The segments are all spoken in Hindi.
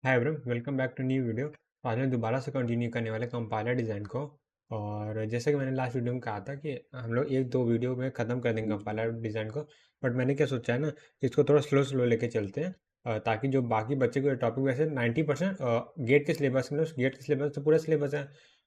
Hi bro, welcome back to new video. आज मैं दोबारा से कंटिन्यू करने वाले कंपाइलर डिज़ाइन को। और जैसे कि मैंने लास्ट वीडियो में कहा था कि हम लोग एक दो वीडियो में ख़त्म कर देंगे कंपाइलर डिज़ाइन को। बट मैंने क्या सोचा है ना, इसको थोड़ा स्लो स्लो लेके चलते हैं, ताकि जो बाकी बच्चे को टॉपिक वैसे 90% गेट के सिलेबस में, गेट के सिलेबस तो पूरा सिलेबस है,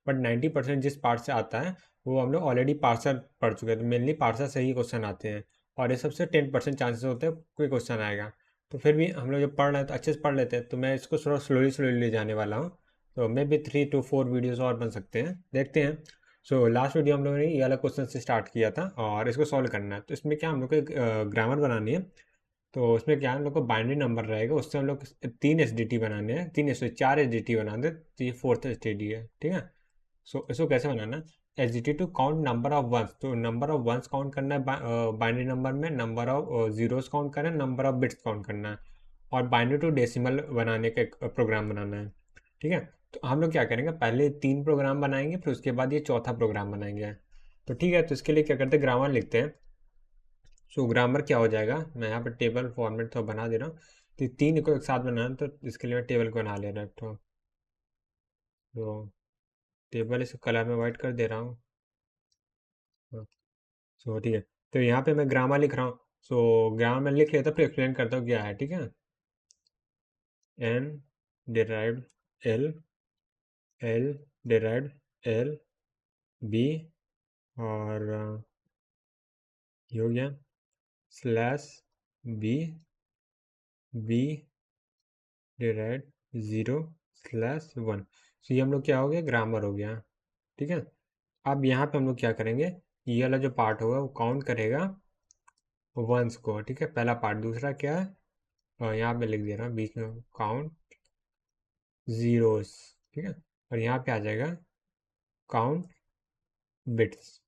बट 90% जिस पार्ट से आता है वो हम लोग ऑलरेडी पार्सर पढ़ चुके हैं। तो मेनली पार्सर से ही क्वेश्चन आते हैं, और ये सबसे 10% चांसेस होते हैं कोई क्वेश्चन आएगा। तो फिर भी हम लोग जब पढ़ रहे हैं तो अच्छे से पढ़ लेते हैं। तो मैं इसको थोड़ा स्लोली स्लोली ले जाने वाला हूँ। तो मे भी 3 to 4 वीडियोस और बन सकते हैं, देखते हैं। सो लास्ट वीडियो हम लोगों ने ये वाला क्वेश्चन से स्टार्ट किया था और इसको सॉल्व करना है। तो इसमें क्या हम लोग को ग्रामर बनानी है। तो उसमें क्या हम लोग को बाइनरी नंबर रहेगा, उससे हम लोग 3 SDT बनाने हैं, 4 SDT बनाते हैं। तो ये 4th SDT है, ठीक है। सो इसको कैसे बनाना है, H to count number of ones. तो नंबर ऑफ वंस काउंट करना है बाइनरी नंबर में, नंबर ऑफ जीरोस काउंट करना है, नंबर ऑफ बिट्स काउंट करना है, और बाइनरी टू डेसिमल बनाने का एक प्रोग्राम बनाना है, ठीक है। तो हम लोग क्या करेंगे, पहले 3 प्रोग्राम बनाएंगे, फिर उसके बाद ये चौथा प्रोग्राम बनाएंगे। तो ठीक है, तो इसके लिए क्या करते हैं, ग्रामर लिखते हैं। सो ग्रामर क्या हो जाएगा, मैं यहाँ पर टेबल फॉर्मेट तो बना दे रहा हूँ। तो 3 को एक साथ बनाना है, तो इसके लिए मैं टेबल को बना ले रहा हूँ। तो टेबल इस कलर में वाइट कर दे रहा हूँ। सो ठीक है, तो यहाँ पे मैं ग्रामर लिख रहा हूँ। सो ग्रामर में लिख लेता, फिर एक्सप्लेन करता हूँ क्या है, ठीक है। N derived L, L derived L B, और ये हो गया slash B, B derived 0/1। So ये हम लोग क्या हो गया, ग्रामर हो गया, ठीक है। अब यहाँ पे हम लोग क्या करेंगे, ये वाला जो पार्ट होगा वो काउंट करेगा वंस को, ठीक है, पहला पार्ट। दूसरा क्या है, यहाँ पे लिख दे रहा हूँ बीच में, काउंट जीरोस, ठीक है। और यहाँ पे आ जाएगा काउंट बिट्स,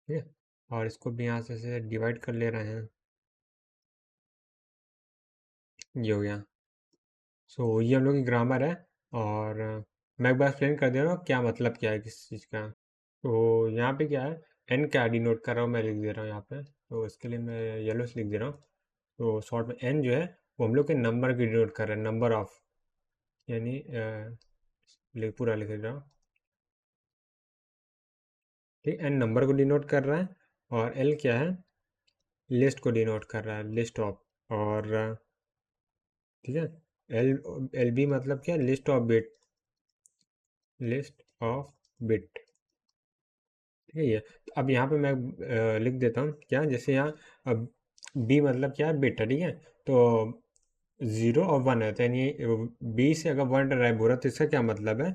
ठीक है। और इसको भी यहाँ से डिवाइड कर ले रहे हैं, ये हो गया। सो ये हम लोग की ग्रामर है। और मैं एक बार एक्सप्लेन कर दे रहा हूँ क्या मतलब क्या है किस चीज़ का। तो यहाँ पे क्या है, एन क्या डिनोट कर रहा हूँ, मैं लिख दे रहा हूँ यहाँ पे। तो इसके लिए मैं येलो से लिख दे रहा हूँ। तो शॉर्ट में एन जो है वो हम लोग के नंबर की डिनोट कर रहा है, नंबर ऑफ, यानी पूरा लिख रहा हूँ, ठीक। एन नंबर को डिनोट कर रहा है, और एल क्या है, लिस्ट को डिनोट कर रहा है, लिस्ट ऑफ। और ठीक है, एल एल बी मतलब क्या, list of bit, list of bit, ठीक है। ये तो अब यहाँ पे मैं लिख देता हूँ क्या, जैसे यहाँ अब बी मतलब क्या है, बिट है, ठीक है। तो 0 और 1 है, तो यानी बी से अगर 1 ड्राइव हो रहा है तो इसका क्या मतलब है,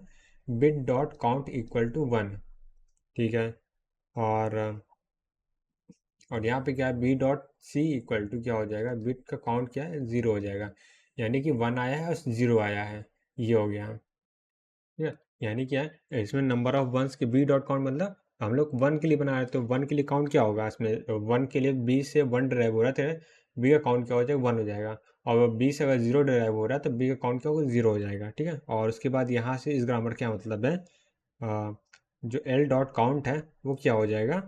bit dot count equal to 1, ठीक है। और यहाँ पे क्या है, B dot C equal to क्या हो जाएगा, बिट का काउंट क्या है, 0 हो जाएगा। यानी कि 1 आया है और 0 आया है, ये हो गया, ठीक है। यानी क्या है, इसमें नंबर ऑफ वंस के बी डॉट काउंट मतलब हम लोग 1 के लिए बना रहे हैं, तो 1 के लिए काउंट क्या होगा इसमें, 1 के लिए बी से 1 ड्राइव हो रहा है तो बी का काउंट क्या हो जाएगा, 1 हो जाएगा। और बी से अगर 0 ड्राइव हो रहा है तो बी का काउंट क्या होगा, 0 हो जाएगा, ठीक है। और उसके बाद यहाँ से इस ग्रामर क्या मतलब है, जो एल डॉट काउंट है वो क्या हो जाएगा,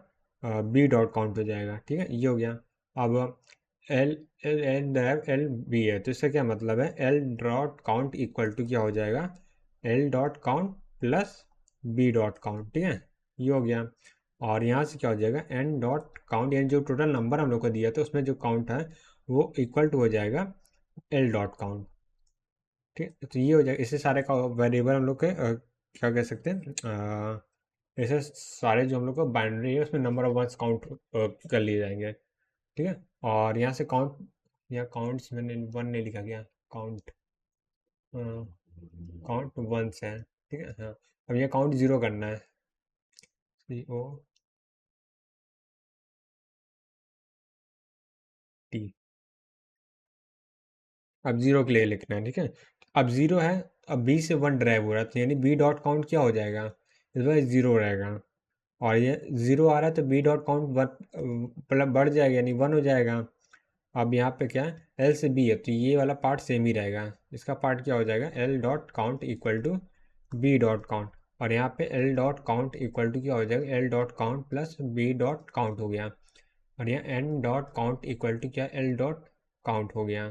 बी डॉट काउंट हो जाएगा, ठीक है, ये हो गया। अब L L L drive L B है, तो इसका क्या मतलब है, L dot count equal to क्या हो जाएगा, L dot count plus B dot count, ठीक है, ये हो गया। और यहाँ से क्या हो जाएगा, एन डॉट काउंट, यानी जो टोटल नंबर हम लोग को दिया था उसमें जो काउंट है वो इक्वल टू हो जाएगा एल डॉट काउंट, ठीक है। तो ये हो जाएगा, इससे सारे का वेरिएबल हम लोग के क्या कह सकते हैं, ऐसे सारे जो हम लोग का बाइनरी है उसमें नंबर ऑफ वंस काउंट कर लिए जाएंगे, ठीक है। और यहाँ से काउंट, यहाँ काउंट्स मैंने 1 नहीं लिखा गया, काउंट, काउंट वंस है, ठीक है, हाँ। अब ये काउंट 0 करना है, CO T, अब 0 के लिए लिखना है, ठीक है। अब 0 है, अब B से 1 ड्राइव हो रहा है, तो यानी B डॉट काउंट क्या हो जाएगा, इस बार 0 रहेगा। और ये 0 आ रहा है तो बी डॉट काउंट मतलब बढ़ जाएगा, यानी 1 हो जाएगा। अब यहाँ पे क्या है, एल से बी है, तो ये वाला पार्ट सेम ही रहेगा, इसका पार्ट क्या हो जाएगा, L dot count equal to B dot count. और यहाँ पे L dot count equal to क्या हो जाएगा, L dot count plus B dot count हो गया। और यहाँ N dot count equal to क्या, एल डॉट काउंट हो गया,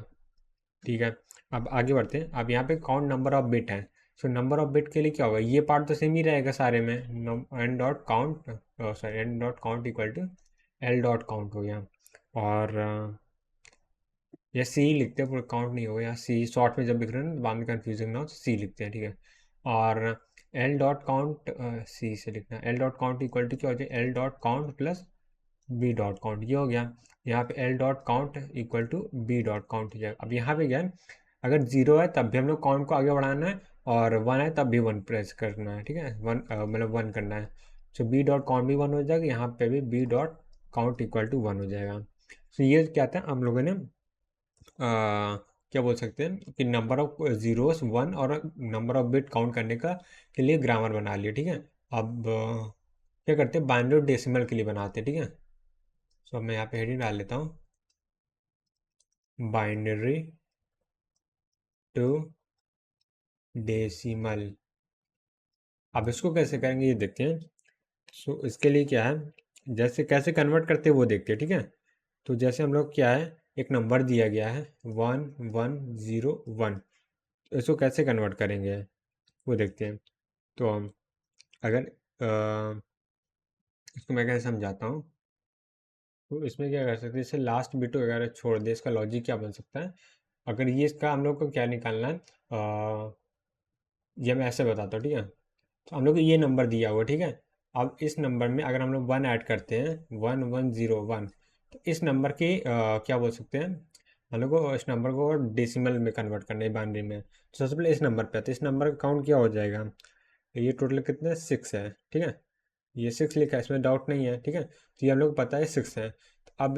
ठीक है। अब आगे बढ़ते हैं। अब यहाँ पे काउंट नंबर ऑफ बिट है। सो नंबर ऑफ बिट के लिए क्या होगा, ये पार्ट तो सेम ही रहेगा सारे में। N dot count, sorry N dot count equal to L dot count हो गया। और या सी लिखते हैं, पूरा काउंट नहीं होगा, या सी शॉर्ट में जब लिख रहे हैं ना बाद में कन्फ्यूजिंग ना हो, तो सी लिखते हैं, ठीक है। और एल डॉट काउंट, सी से लिखना है, L dot count equal to क्या हो जाए, L dot count plus B dot count, ये हो गया। यहाँ पे L dot count equal to B dot count हो जाएगा। अब यहाँ पे क्या है, अगर जीरो है तब भी हम लोग काउंट को आगे बढ़ाना है, और वन है तब भी वन प्रेस करना है, ठीक है, वन मतलब वन करना है। सो बी डॉट काउंट भी वन हो जाएगा, यहाँ पे भी B dot count equal to one हो जाएगा। सो ये क्या था, हम लोगों ने क्या बोल सकते हैं कि नंबर ऑफ जीरोस वन और नंबर ऑफ बिट काउंट करने का के लिए ग्रामर बना लिया, ठीक है। अब क्या करते हैं, बाइनरी और डेसिमल के लिए बनाते हैं, ठीक है। सो मैं यहाँ पे हेडिंग डाल लेता हूँ, बाइनरी टू डेसिमल। अब इसको कैसे करेंगे ये देखते हैं। सो इसके लिए क्या है, जैसे कैसे कन्वर्ट करते हैं वो देखते हैं, ठीक है। तो जैसे हम लोग क्या है, एक नंबर दिया गया है 1101, तो इसको कैसे कन्वर्ट करेंगे वो देखते हैं। तो हम अगर इसको मैं कैसे समझाता हूँ। तो इसमें क्या कर सकते हैं, जैसे लास्ट बिट वगैरह छोड़ दे, इसका लॉजिक क्या बन सकता है। अगर ये इसका हम लोग को क्या निकालना है, ये मैं ऐसे बताता हूँ, ठीक है। तो हम लोग को ये नंबर दिया हुआ, ठीक है। अब इस नंबर में अगर हम लोग वन ऐड करते हैं, 1101, तो इस नंबर की क्या बोल सकते हैं, हम लोग को इस नंबर को डेसिमल में कन्वर्ट करना है, बाइनरी में। तो सबसे पहले इस नंबर पे आते हैं, इस नंबर का काउंट क्या हो जाएगा, ये टोटल कितने, सिक्स है, ठीक है। ये सिक्स लिखा है, इसमें डाउट नहीं है, ठीक है। तो ये हम लोग को पता है सिक्स है। तो अब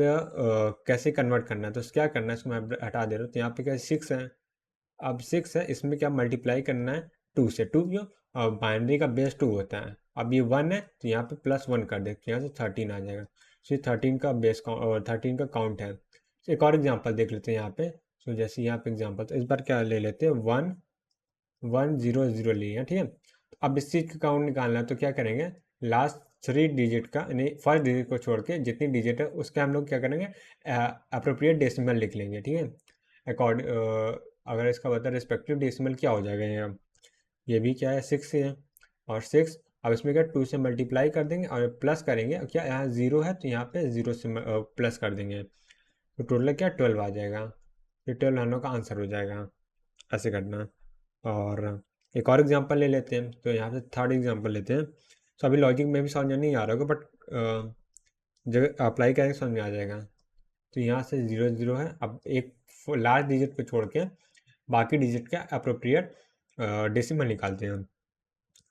कैसे कन्वर्ट करना है, तो क्या करना है, इसको मैं हटा दे रहा हूँ। तो यहाँ पे क्या सिक्स है, अब सिक्स है, इसमें क्या मल्टीप्लाई करना है टू से, टू क्यों, और बाइनरी का बेस टू होता है। अब ये वन है तो यहाँ पे प्लस वन कर दे, तो यहाँ से 13 आ जाएगा। तो ये 13 का बेस, 13 का काउंट है। तो एक और एग्जांपल देख लेते हैं यहाँ पे। सो जैसे यहाँ पे एग्जांपल, तो इस बार क्या ले लेते हैं, 1100 लिए हैं, ठीक है। तो अब इस चीज़ का काउंट निकालना है, तो क्या करेंगे, लास्ट थ्री डिजिट का, यानी फर्स्ट डिजिट को छोड़ के जितनी डिजिट है उसके हम लोग क्या करेंगे, अप्रोप्रिएट डेसिमल लिख लेंगे, ठीक है। अकॉर्ड अगर इसका मतलब रिस्पेक्टिव डेसिमल क्या हो जाएगा, ये भी क्या है, सिक्स है। और सिक्स, अब इसमें क्या टू से मल्टीप्लाई कर देंगे और प्लस करेंगे, और क्या यहाँ जीरो है तो यहाँ पे जीरो से प्लस कर देंगे, तो टोटल क्या 12 आ जाएगा। ये 12 हम लोग का आंसर हो जाएगा, ऐसे करना। और एक और एग्जांपल ले लेते हैं, तो यहाँ से थर्ड एग्जांपल लेते हैं। तो अभी लॉजिक में भी समझ नहीं आ रहा होगा, बट जब अप्लाई करेंगे समझ में आ जाएगा। तो यहाँ से जीरो जीरो है, अब एक लास्ट डिजिट को छोड़ के बाकी डिजिट का अप्रोप्रिएट डेसिमल निकालते हैं हम।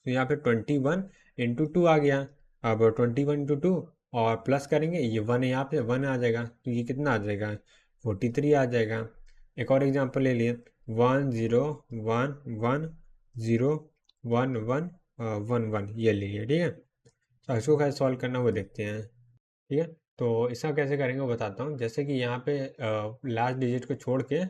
तो यहाँ पे 21 × 2 आ गया। अब 21 × 2 और प्लस करेंगे, ये वन है, यहाँ पे वन आ जाएगा, तो ये कितना आ जाएगा, 43 आ जाएगा। एक और एग्जांपल ले लिए, 10110111 ये ले लिए, ठीक है। तो इसको कैसे सॉल्व करना वो देखते हैं, ठीक है। तो इसका कैसे करेंगे वो बताता हूँ। जैसे कि यहाँ पे लास्ट डिजिट को छोड़ के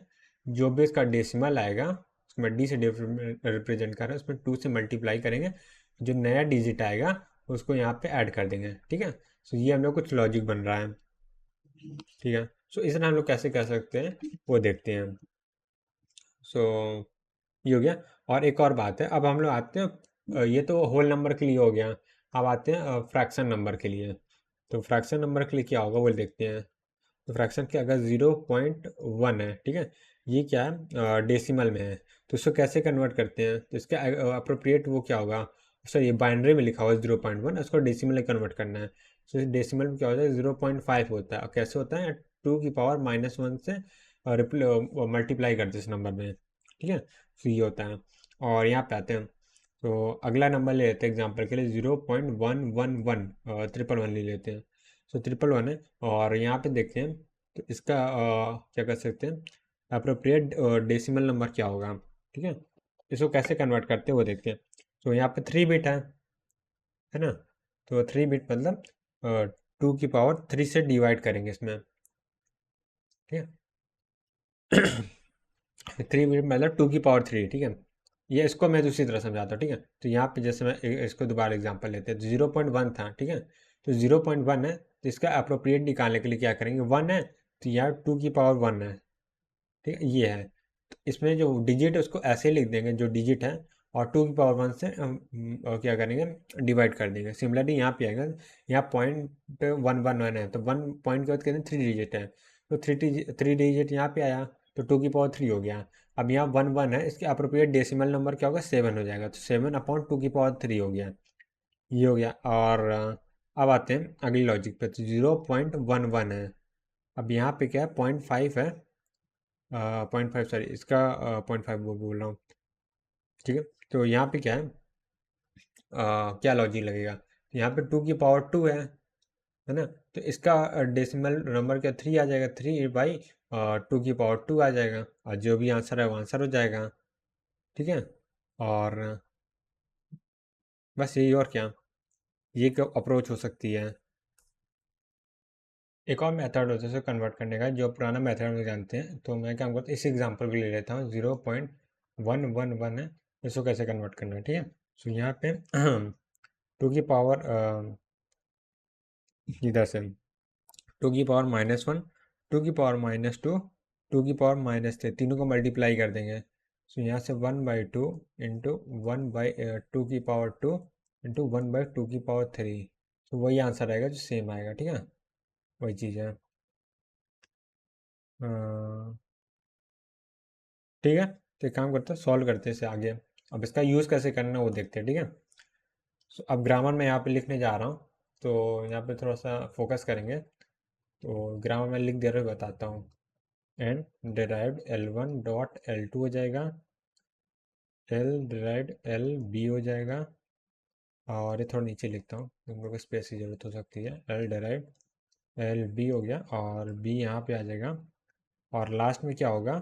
जो भी इसका डेसिमल आएगा, उसको मैं डी से रिप्रेजेंट कर रहा हूँ, उसमें टू से मल्टीप्लाई करेंगे, जो नया डिजिट आएगा उसको यहाँ पे ऐड कर देंगे, ठीक है। सो ये हम लोग कुछ लॉजिक बन रहा है, ठीक है। सो इसे हम लोग कैसे कर सकते हैं वो देखते हैं। सो ये हो गया। और एक और बात है, अब हम लोग आते हैं, ये तो होल नंबर के लिए हो गया। अब आते हैं फ्रैक्शन नंबर के लिए। तो फ्रैक्शन नंबर के लिए क्या होगा वो देखते हैं। तो फ्रैक्शन के अगर 0.1 है, ठीक है, ये क्या है, डेसिमल में है, तो इसको कैसे कन्वर्ट करते हैं, तो इसका अप्रोप्रिएट वो क्या होगा, सर ये बाइनरी में लिखा हुआ है 0.1, उसको डेसिमल में कन्वर्ट करना है। तो डेसिमल में क्या होता है, 0.5 होता है, और कैसे होता है, टू की पावर -1 से मल्टीप्लाई करते हैं इस नंबर में, ठीक है। तो ये होता है। और यहाँ पे आते हैं, तो अगला नंबर ले लेते हैं एग्जाम्पल के लिए, 0.111, ट्रिपल वन ले लेते हैं। सो ट्रिपल वन है, और यहाँ पे देखते हैं, तो इसका क्या कर सकते हैं, अप्रोप्रिएट डेसिमल नंबर क्या होगा, ठीक है। इसको कैसे कन्वर्ट करते हैं वो देखते हैं। तो यहाँ पे 3 बिट है ना। तो 3 बिट मतलब 2 की पावर 3 से डिवाइड करेंगे इसमें, ठीक है। 3 बिट मतलब 2 की पावर 3, ठीक है। ये इसको मैं दूसरी तरह समझाता हूँ, ठीक है। तो यहाँ पे जैसे मैं इसको दोबारा एग्जांपल लेते हैं, तो 0.1 था, ठीक है। तो 0.1 है, तो इसका अप्रोप्रिएट निकालने के लिए क्या करेंगे, वन है, तो यहाँ 2 की पावर 1 है, ठीक है, ये है। तो इसमें जो डिजिट है उसको ऐसे ही लिख देंगे जो डिजिट है, और 2 की पावर 1 से क्या करेंगे, डिवाइड कर देंगे। सिमिलरली यहाँ पे आएगा, यहाँ .111 है, तो 1 पॉइंट के बाद कहते हैं 3 डिजिट है, तो 3 डिजिट यहाँ पे आया, तो 2 की पावर 3 हो गया। अब यहाँ 1 1 है, इसके अप्रोप्रिएट डेसिमल नंबर क्या होगा, 7 हो जाएगा, तो 7/2 की पावर 3 हो गया। ये हो गया। और अब आते हैं अगली लॉजिक पे, तो 0.11 है। अब यहाँ पे क्या है, 0.5 है, 0.5 सॉरी, इसका 0.5 वो बोल रहा हूँ, ठीक है। तो यहाँ पे क्या है, क्या लॉजिक लगेगा, तो यहाँ पे 2 की पावर 2 है ना, तो इसका डेसिमल नंबर क्या 3 आ जाएगा, 3/2 की पावर 2 आ जाएगा, और जो भी आंसर है वो आंसर हो जाएगा, ठीक है। और बस यही, और क्या, ये क्या अप्रोच हो सकती है। एक और मेथड होता है इसे कन्वर्ट करने का, जो पुराना मेथड हम लोग जानते हैं, तो मैं क्या करता हूँ, इस एग्जांपल को ले लेता हूँ, 0.111 है, इसको कैसे कन्वर्ट करना है, ठीक है। सो यहाँ पे 2 की पावर, इधर से 2 की पावर -1, 2 की पावर -2, 2 की पावर -3, तीनों को मल्टीप्लाई कर देंगे। सो यहाँ से 1/2 इंटू 1/2 की पावर 2 इंटू 1/2 की पावर 3, तो वही आंसर आएगा जो सेम आएगा, ठीक है, वही चीज़ है। ठीक है, तो एक काम करते हैं, सॉल्व करते हैं इसे आगे। अब इसका यूज़ कैसे करना है वो देखते हैं, ठीक है। अब ग्रामर मैं यहाँ पे लिखने जा रहा हूँ, तो यहाँ पे थोड़ा सा फोकस करेंगे। तो ग्रामर में लिख दे रहा हूँ, बताता हूँ। And derived L1 dot L2 हो जाएगा, L डिराइव्ड LB हो जाएगा, और ये थोड़ा नीचे लिखता हूँ, तुम लोग को स्पेस की ज़रूरत हो सकती है। L डिराइव्ड LB हो गया, और B यहाँ पे आ जाएगा, और लास्ट में क्या होगा,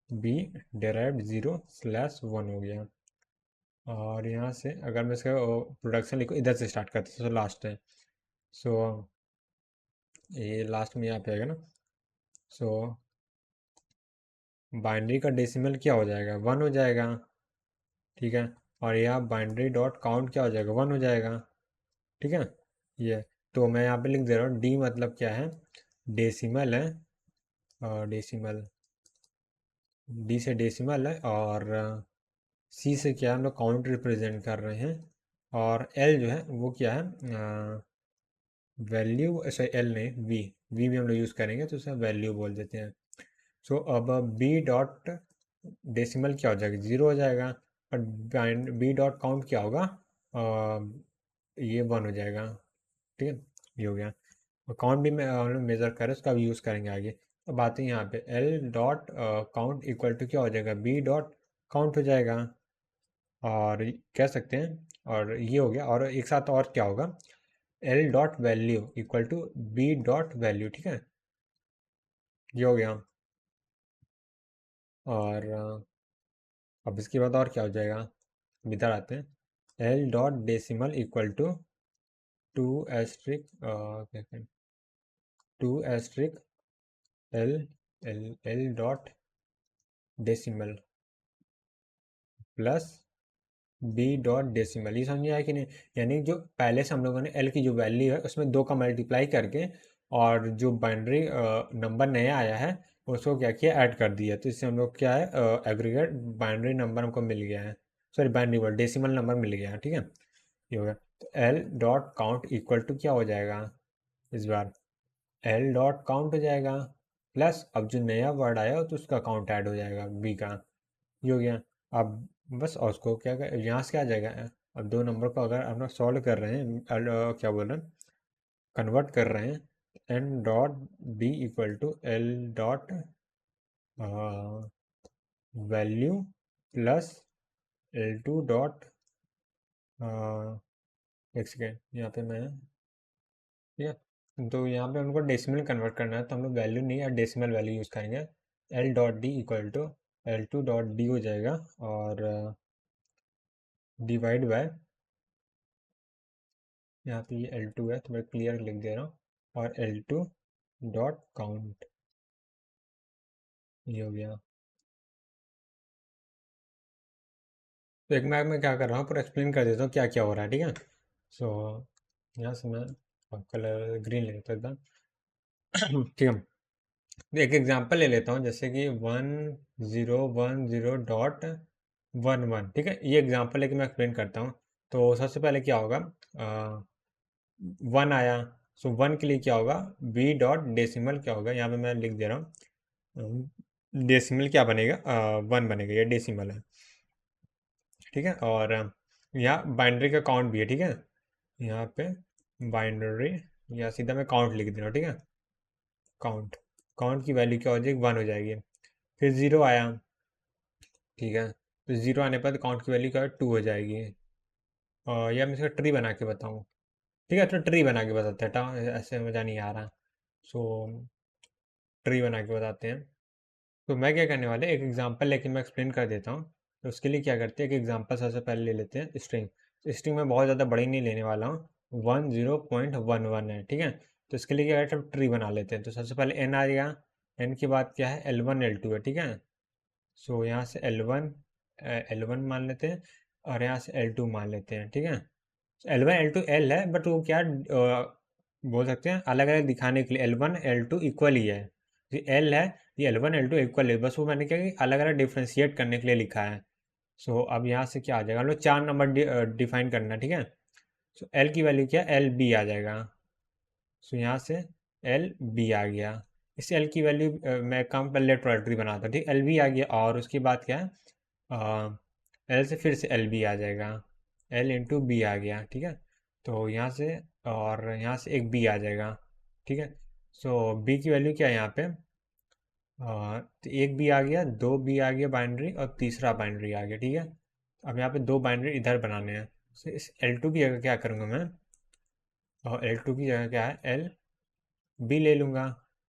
B डिराइव्ड 0/1 हो गया। और यहाँ से अगर मैं इसका प्रोडक्शन लिखूँ, इधर से स्टार्ट करते हैं, तो लास्ट है। सो ये लास्ट में यहाँ पे आएगा ना, सो बाइनरी का डेसिमल क्या हो जाएगा, 1 हो जाएगा, ठीक है। और यहाँ बाइनरी डॉट काउंट क्या हो जाएगा, 1 हो जाएगा, ठीक है। ये तो मैं यहाँ पे लिख दे रहा हूँ, डी मतलब क्या है, डेसिमल है, और डेसिमल, डी से डेसिमल है, और सी से क्या हम लोग काउंट रिप्रेजेंट कर रहे हैं, और एल जो है वो क्या है, वैल्यू, ऐसा एल नहीं, वी भी हम लोग यूज़ करेंगे, तो उसे वैल्यू बोल देते हैं। सो अब बी डॉट डेसिमल क्या हो जाएगा, 0 हो जाएगा, और बी डॉट काउंट क्या होगा, ये 1 हो जाएगा, ठीक है। ये हो गया। और काउंट भी मैं हम लोग मेज़र करें, उसका भी यूज़ करेंगे आगे। अब बात है यहाँ पे, L dot count equal to क्या हो जाएगा, बी डॉट काउंट हो जाएगा, और कह सकते हैं, और ये हो गया, और एक साथ और क्या होगा, L dot value equal to B dot value, ठीक है, ये हो गया। और अब इसके बाद और क्या हो जाएगा, अब इधर आते हैं, L dot decimal equal to 2 क्या कहें, 2 L L L dot decimal plus B dot decimal, ये समझ आया कि नहीं, यानी जो पहले से हम लोगों ने एल की जो वैल्यू है उसमें 2 का मल्टीप्लाई करके, और जो बाइनरी नंबर नया आया है उसको क्या किया, ऐड कर दिया, तो इससे हम लोग क्या है, एग्रीगेट बाइनरी नंबर हमको मिल गया है, sorry binary word decimal number मिल गया है, ठीक है। ये हो गया। तो L dot count equal to क्या हो जाएगा, इस बार एल डॉट काउंट हो जाएगा, प्लस अब जो नया वर्ड आया तो उसका काउंट ऐड हो जाएगा, बी का, ये हो गया। अब बस, और उसको क्या कर, यहाँ से क्या आ जाएगा, अब दो नंबर को अगर हम लोग सॉल्व कर रहे हैं, क्या बोल रहे हैं, कन्वर्ट कर रहे हैं, N dot B equal to L dot value plus L2 dot, एक सेकेंड, यहाँ पे मैं, ठीक है, तो यहाँ पे हमको डेसिमल कन्वर्ट करना है, तो हम लोग वैल्यू नहीं, या डेसिमल वैल्यू यूज़ करेंगे। L dot D equal to L2 dot D हो जाएगा, और डिवाइड बाय, यहाँ पे ये L2 है तो मैं क्लियर लिख दे रहा हूँ, और L2 डॉट काउंट, ये हो गया। तो एक मैं क्या कर रहा हूँ, पूरा एक्सप्लेन कर देता हूँ क्या क्या हो रहा है, ठीक है। सो यहाँ से मैं कलर ग्रीन ले लेता हूँ एकदम, ठीक है। एक एग्जांपल ले लेता हूँ, जैसे कि 1010.11, ठीक है। ये एग्जांपल लेके मैं एक्सप्लेन करता हूँ। तो सबसे पहले क्या होगा, 1 आया। सो 1 के लिए क्या होगा, बी डॉट डेसिमल क्या होगा, यहाँ पे मैं लिख दे रहा हूँ। डेसिमल क्या बनेगा, 1 बनेगा, ये डेसिमल है, ठीक है। और यहाँ बाइनरी का काउंट भी है, ठीक है। यहाँ पे बाइनरी, या सीधा मैं काउंट लिख दे रहा हूँ, ठीक है। काउंट, काउंट की वैल्यू क्या हो जाएगी, 1 हो जाएगी। फिर 0 आया, ठीक है। तो 0 आने पर काउंट की वैल्यू क्या है, 2 हो जाएगी। और या मैं इसका ट्री बना के बताऊँ, ठीक है। तो ट्री बना के बताते हैं, ऐसे मज़ा नहीं आ रहा। सो ट्री बना के बताते हैं। तो मैं क्या करने वाले, एक एग्जांपल लेके मैं एक्सप्लेन कर देता हूँ। तो उसके लिए क्या करते हैं, एक एग्जांपल सबसे पहले ले लेते हैं, स्ट्रिंग। स्ट्रिंग में बहुत ज़्यादा बड़ी नहीं लेने वाला हूँ, 10.11 है, ठीक है। तो इसके लिए क्या करते हैं, ट्री बना लेते हैं। तो सबसे पहले एन आ गया, एन के बाद क्या है, L1 L2 है, ठीक है। सो यहाँ से L1 मान लेते हैं, और यहाँ से L2 मान लेते हैं, ठीक है। L1 L2 L है, बट वो क्या बोल सकते हैं अलग अलग दिखाने के लिए, L1 L2 इक्वल ही है। ये L है, ये L1 L2 इक्वल है, बस वो मैंने क्या कि अलग अलग डिफ्रेंशिएट करने के लिए लिखा है। सो अब यहाँ से क्या आ जाएगा, हम लोग 4 नंबर डिफाइन करना, ठीक है। सो L की वैल्यू क्या है, LB आ जाएगा। सो यहाँ से LB आ गया। इस L की वैल्यू मैं काम पर लेट प्रोडक्टरी बनाता हूँ, ठीक। LB आ गया, और उसके बाद क्या है, L से फिर से LB आ जाएगा, L इंटू बी आ गया, ठीक है। तो यहाँ से, और यहाँ से एक B आ जाएगा, ठीक है। सो B की वैल्यू क्या है यहाँ पे, तो एक B आ गया, दो B आ गया बाइनरी, और तीसरा बाइनरी आ गया, ठीक है। अब यहाँ पे दो बाइनरी इधर बनाने हैं। तो इस L2 की जगह क्या करूँगा मैं, और L2 की जगह क्या है, एल बी ले लूँगा।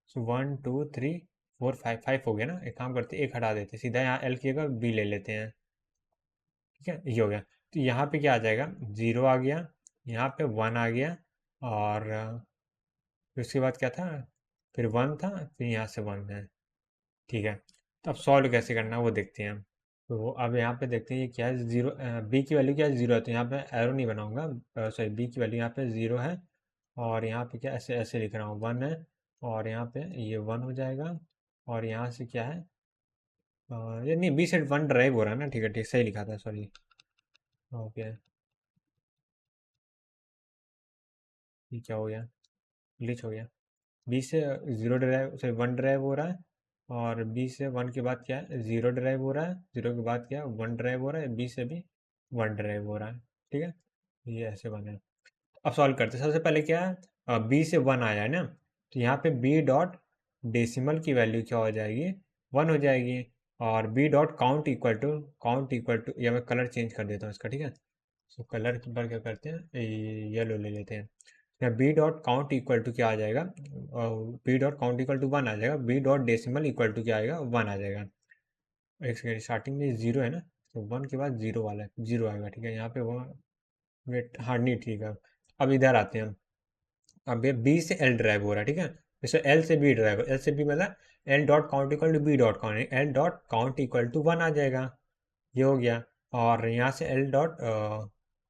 सो 1 2 3 4 5 हो गया ना। एक काम करते हैं, एक हटा देते हैं, सीधा यहाँ एल की जगह बी ले लेते हैं, ठीक है। ये हो गया। तो यहाँ पे क्या आ जाएगा, 0 आ गया, यहाँ पे 1 आ गया, और फिर उसके बाद क्या था, फिर 1 था, फिर यहाँ से 1 है, ठीक है। तो अब सॉल्व कैसे करना है वो देखते हैं हम। तो अब यहाँ पे देखते हैं ये क्या है, जीरो, बी की वैल्यू क्या है, 0 है। तो यहाँ पे एरो नहीं बनाऊंगा, सॉरी, बी की वैल्यू यहाँ पे 0 है, और यहाँ पे क्या, ऐसे ऐसे लिख रहा हूँ, 1 है, और यहाँ पे ये 1 हो जाएगा। और यहाँ से क्या है, ये नहीं, बी से 1 ड्राइव हो रहा है ना, ठीक है, ठीक, सही लिखा था, सॉरी। ओके, ये क्या हो गया, ग्लिच हो गया। बी से 0 ड्राइव, सॉरी 1 ड्राइव हो रहा है, और बी से 1 के बाद क्या है, 0 ड्राइव हो रहा है, 0 के बाद क्या है, 1 ड्राइव हो रहा है, बी से भी 1 ड्राइव हो रहा है, ठीक है। ये ऐसे बना है। अब सॉल्व करते हैं। सबसे पहले क्या है, बी से 1 आया है ना, तो यहाँ पे बी डॉट डेसिमल की वैल्यू क्या हो जाएगी, 1 हो जाएगी। और B dot count equal to, या मैं कलर चेंज कर देता हूँ इसका, ठीक है। सो कलर पर क्या करते हैं, येलो ले लेते हैं। या B dot count equal to क्या आ जाएगा, B dot count equal to 1 आ जाएगा, B dot decimal equal to क्या आएगा, 1 आ जाएगा। एक सेकेंड, स्टार्टिंग में 0 है ना, तो 1 के बाद 0 वाला है, 0 आएगा, ठीक है। यहाँ पे वो, वेट, हाँ नहीं, ठीक है। अब इधर आते हैं हम। अब ये बी से एल ड्राइव हो रहा है, ठीक है। जैसे एल से बी ड्राइव, एल से बी मतलब L dot count equal to B dot count, L dot count equal to 1 आ जाएगा, ये हो गया। और यहाँ से L dot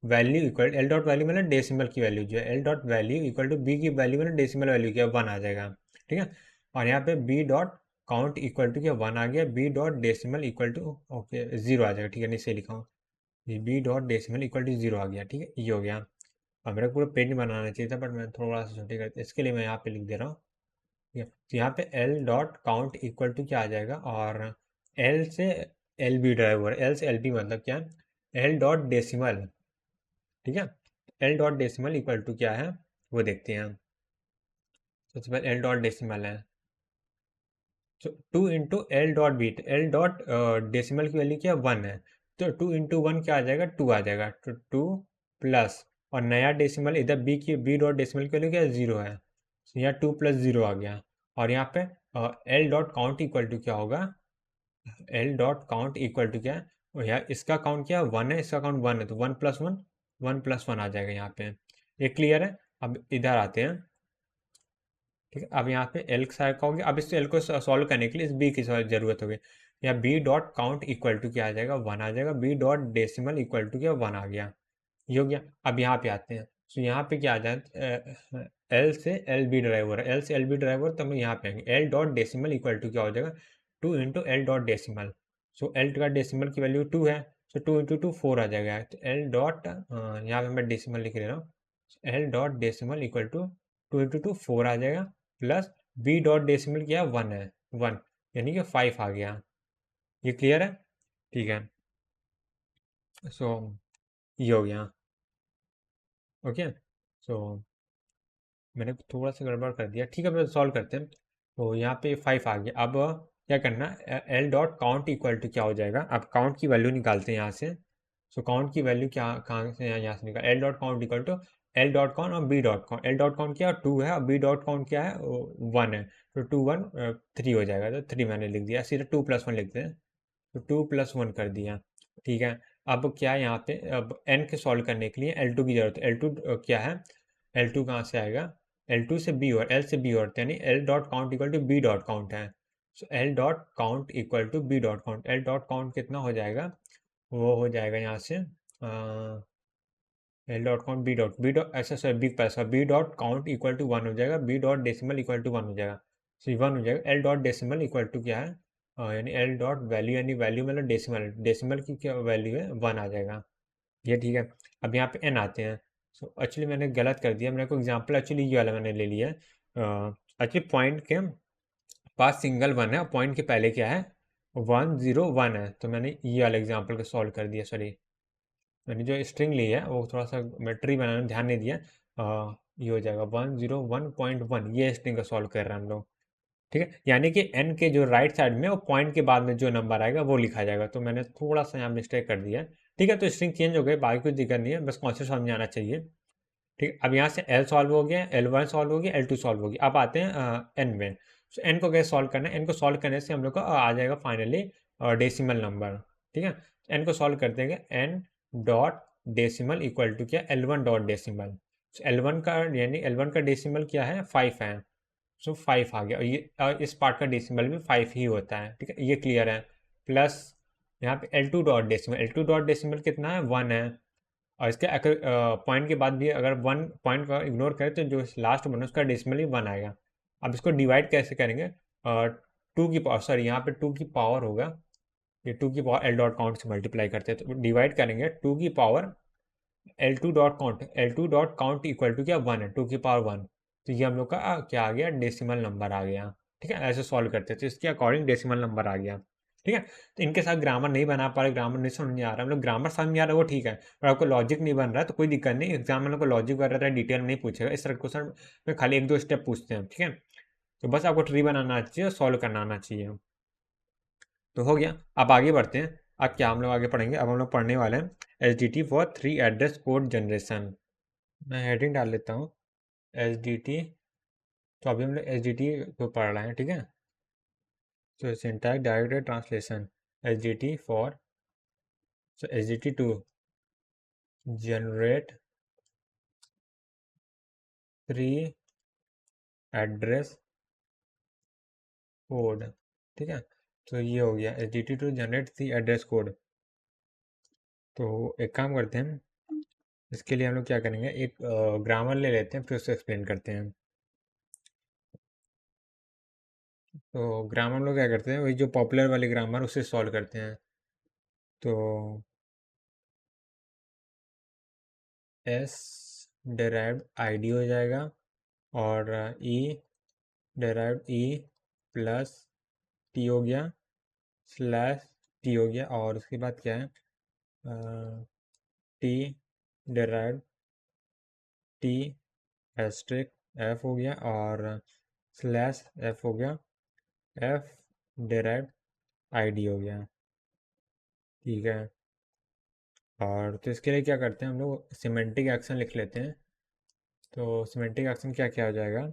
value equal, L dot value मतलब डेसिमल की वैल्यू जो है, L dot value equal to B की वैल्यू मतलब डेसिमल वैल्यू क्या, 1 आ जाएगा, ठीक है। और यहाँ पे B dot count equal to क्या, 1 आ गया, B dot decimal equal to, okay, 0 आ जाएगा, ठीक है, नहीं सही लिखा हूँ, B dot decimal equal to 0 आ गया, ठीक है, ये हो गया। अब मेरे को पूरा पेज नहीं बनाना चाहिए था, बट मैं थोड़ा सा छोटी कर, इसके लिए मैं यहाँ पे लिख दे रहा हूँ, ठीक है। तो यहाँ पे L dot count equal to क्या आ जाएगा, और एल से एल बी ड्राइवर, एल से एल बी मतलब क्या है, एल डॉट डेसिमल, ठीक है। L dot decimal equal to क्या है, वो देखते हैं हम। सबसे पहले एल डॉट डेसिमल है, तो 2 into L dot bit, L dot decimal की वैल्यू क्या, 1 है। तो 2 इंटू 1 क्या आ जाएगा, 2 आ जाएगा, तो 2 प्लस, और नया डेसिमल इधर बी डॉट डेसिमल की वैल्यू क्या है, 0 है, तो यहाँ 2 प्लस 0 आ गया। और यहाँ पे L dot count equal to क्या होगा, L dot count equal to क्या है, और यहाँ इसका काउंट क्या, 1 है, इसका काउंट 1 है, तो 1 प्लस 1, 1 प्लस 1 आ जाएगा यहाँ पे। ये क्लियर है। अब इधर आते हैं, ठीक है। अब यहाँ पे एल का हो गया। अब इस एल को सॉल्व करने के लिए इस बी की जरूरत होगी। या B dot count equal to क्या आ जाएगा, 1 आ जाएगा, B dot decimal equal to क्या, 1 आ गया, ये हो गया। अब यहाँ पे आते हैं। तो यहाँ पे क्या आ जाए, एल से एल बी ड्राइव हो रहा है, एल से एल बी ड्राइव हो रहा है, तो हम यहाँ पे आएंगे L dot decimal equal to क्या हो जाएगा, 2 into L dot decimal. So L का डेसिमल की वैल्यू 2 है, सो 2 इंटू 2 4 आ जाएगा। तो एल डॉट, यहाँ पे मैं डेसिमल लिख ले रहा हूँ, L dot decimal equal to 2 into 2 4 आ जाएगा, प्लस बी डॉट डेसिमल क्या 1 है, 1 यानी कि 5 आ गया। ये क्लियर है? ठीक है। सो ये हो गया। ओके। सो मैंने थोड़ा सा गड़बड़ कर दिया, ठीक है, मैं सॉल्व करते हैं। तो यहाँ पे 5 आ गया। अब क्या करना, L dot count equal to क्या हो जाएगा, अब काउंट की वैल्यू निकालते हैं यहाँ से। सो काउंट की वैल्यू क्या, कहाँ से, यहाँ से निकाल, L dot count equal to L dot count और B dot count. L dot count क्या 2 है और बी डॉट काउंट क्या है 1 है, तो 2 1 3 हो जाएगा, तो 3 मैंने लिख दिया, सीधा 2 + 1 लिखते हैं, तो 2 + 1 कर दिया। ठीक है। अब क्या यहाँ पे, अब एन के सॉल्व करने के लिए एल टू की जरूरत है। एल टू क्या है, एल टू कहाँ से आएगा, एल टू से बी और एल से बी और यानी L dot count equal to B dot count है। So L dot count equal to B dot count, L dot count कितना हो जाएगा, वो हो जाएगा यहाँ से L dot count B dot ऐसा सर बी पैसा B dot count equal to 1 हो जाएगा, B dot decimal equal to 1 हो जाएगा। सो 1 हो जाएगा। L dot decimal equal to क्या है, यानी एल डॉट वैल्यू, यानी वैल्यू मतलब डेसिमल, डेसिमल की क्या वैल्यू है 1 आ जाएगा। ये ठीक है। अब यहाँ पे एन आते हैं। सो एक्चुअली मैंने गलत कर दिया, मेरे को एग्जाम्पल एक्चुअली ये वाला मैंने ले लिया है। एक्चुअली पॉइंट के पास सिंगल 1 है, पॉइंट के पहले क्या है 1 0 1 है, तो मैंने ये वाला एग्जाम्पल को सॉल्व कर दिया। सॉरी, मैंने जो स्ट्रिंग ली है वो थोड़ा सा मैं ट्री बनाने में ध्यान नहीं दिया। ये हो जाएगा 101.1, ये स्ट्रिंग का सॉल्व कर रहे हैं हम लोग। ठीक है, यानी कि एन के जो राइट साइड में वो पॉइंट के बाद में जो नंबर आएगा वो लिखा जाएगा, तो मैंने थोड़ा सा यहाँ मिस्टेक कर दिया है। ठीक है, तो स्ट्रिंग चेंज हो गई, बाकी कुछ दिक्कत नहीं है, बस कॉन्सेप्ट समझ में आना चाहिए। ठीक है, अब यहाँ से एल सॉल्व हो गया, एल वन सॉल्व हो गया, एल टू सॉल्व हो गया। अब आते हैं एन में। सो एन को कैसे सॉल्व करना है, एन को सॉल्व करने से हम लोग को आ जाएगा फाइनली डेसिमल नंबर। ठीक है, एन को सॉल्व कर देंगे, N dot decimal equal to क्या, L one dot decimal. L one का यानी एल वन का डेसिमल क्या है 5 है, सो 5 आ गया, और ये इस पार्ट का डेसिमल भी 5 ही होता है। ठीक है, ये क्लियर है। प्लस यहाँ पे L two dot decimal, L two dot decimal कितना है 1 है, और इसके अगर पॉइंट के बाद भी अगर 1 पॉइंट का इग्नोर करें तो जो लास्ट वन है उसका डेसिमल ही 1 आएगा। अब इसको डिवाइड कैसे करेंगे, 2 की पावर, सॉरी यहाँ पे 2 की पावर होगा, ये 2 की पावर एल डॉट काउंट से मल्टीप्लाई करते हैं, तो डिवाइड करेंगे 2 की power L two dot count, L two dot count equal to क्या 1 है, 2 की पावर 1, तो ये हम लोग का क्या आ गया, डेसिमल नंबर आ गया। ठीक है, ऐसे सॉल्व करते हैं तो इसके अकॉर्डिंग डेसिमल नंबर आ गया। ठीक है, तो इनके साथ ग्रामर नहीं बना पा रहे, ग्रामर नहीं समझ में आ रहा, मतलब ग्रामर समझ में आ रहा है वो ठीक है, पर आपको लॉजिक नहीं बन रहा है तो कोई दिक्कत नहीं, एग्जाम में लोग को लॉजिक वगैरह डिटेल में नहीं पूछेगा, इस तरह क्वेश्चन में खाली 1 2 स्टेप पूछते हैं। ठीक है, तो बस आपको ट्री बनाना चाहिए और सॉल्व करना आना चाहिए। तो हो गया, अब आगे बढ़ते हैं। अब क्या हम लोग आगे पढ़ेंगे, अब हम लोग पढ़ने वाले हैं H D T for 3 address code generation. मैं हेडिंग डाल लेता हूँ एच डी टी। तो अभी हम लोग एच डी टी को पढ़ रहे हैं। ठीक है, तो syntax direct translation, H D T for, so H D T to generate 3 address code. ठीक है, तो ये हो गया H D T to generate 3 address code. तो एक काम करते हैं, इसके लिए हम लोग क्या करेंगे, एक ग्रामर ले लेते हैं फिर उससे एक्सप्लेन करते हैं। तो ग्रामर लोग क्या करते हैं, वही जो पॉपुलर वाली ग्रामर उससे सॉल्व करते हैं। तो एस डेराइव्ड आईडी हो जाएगा, और ई डेराइव्ड ई प्लस टी हो गया, स्लैश टी हो गया, और उसके बाद क्या है T derived T asterisk F हो गया, और स्लैश एफ हो गया, एफ डेराइव्ड आईडी हो गया। ठीक है, और तो इसके लिए क्या करते हैं हम लोग, सिमेंटिक एक्शन लिख लेते हैं। तो सिमेंटिक एक्शन क्या क्या हो जाएगा,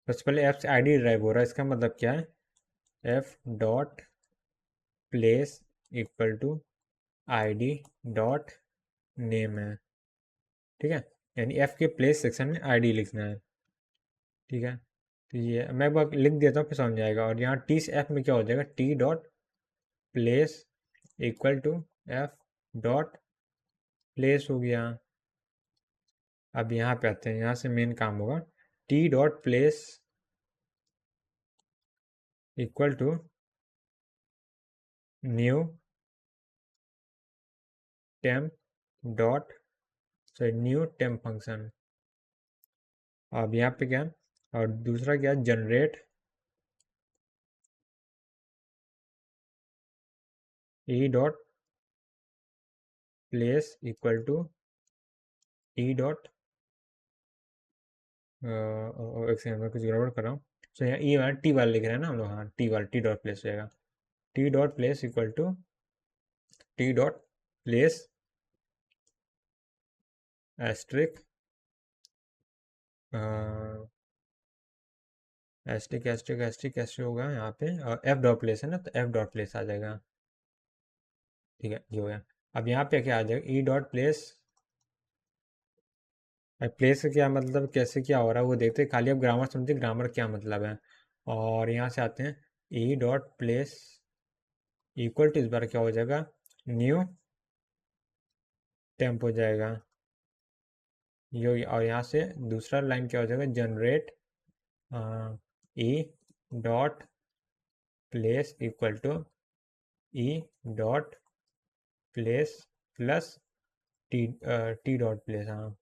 सबसे पहले एफ से आई डी ड्राइव हो रहा है, इसका मतलब क्या है, F dot place equal to I D dot name है। ठीक है, यानी एफ के प्लेस सेक्शन में आई डी लिखना है। ठीक है, तो ये मैं एक बार लिख देता हूँ फिर समझ जाएगा। और यहाँ टी से एफ में क्या हो जाएगा, T dot place equal to F dot place हो गया। अब यहाँ पे आते हैं, यहाँ से मेन काम होगा t dot place equal to new temp dot new temp function. अब यहाँ पे क्या, और दूसरा क्या, generate E dot place equal to E dot, एक सेकंड में कुछ गड़बड़ कर रहा हूँ। सो यहाँ ई वाला टी वाला लिख रहे हैं ना हम लोग, हाँ टी वाला, टी डॉट प्लेस हो जाएगा, T dot place equal to T dot place asterisk asterisk asterisk asterisk asterisk होगा यहाँ पे, एफ डॉट प्लेस है ना, तो एफ डॉट प्लेस आ जाएगा। ठीक है, ये हो गया। अब यहाँ पे क्या आ जाएगा, ई डॉट प्लेस, प्लेस का क्या मतलब, कैसे क्या हो रहा है वो देखते हैं, खाली अब ग्रामर समझे ग्रामर क्या मतलब है। और यहाँ से आते हैं, e dot place equal to, इस बार क्या हो जाएगा, न्यू टेम्प हो जाएगा ये। और यहाँ से दूसरा लाइन क्या हो जाएगा, generate E dot place equal to E dot place plus t, t dot place, हाँ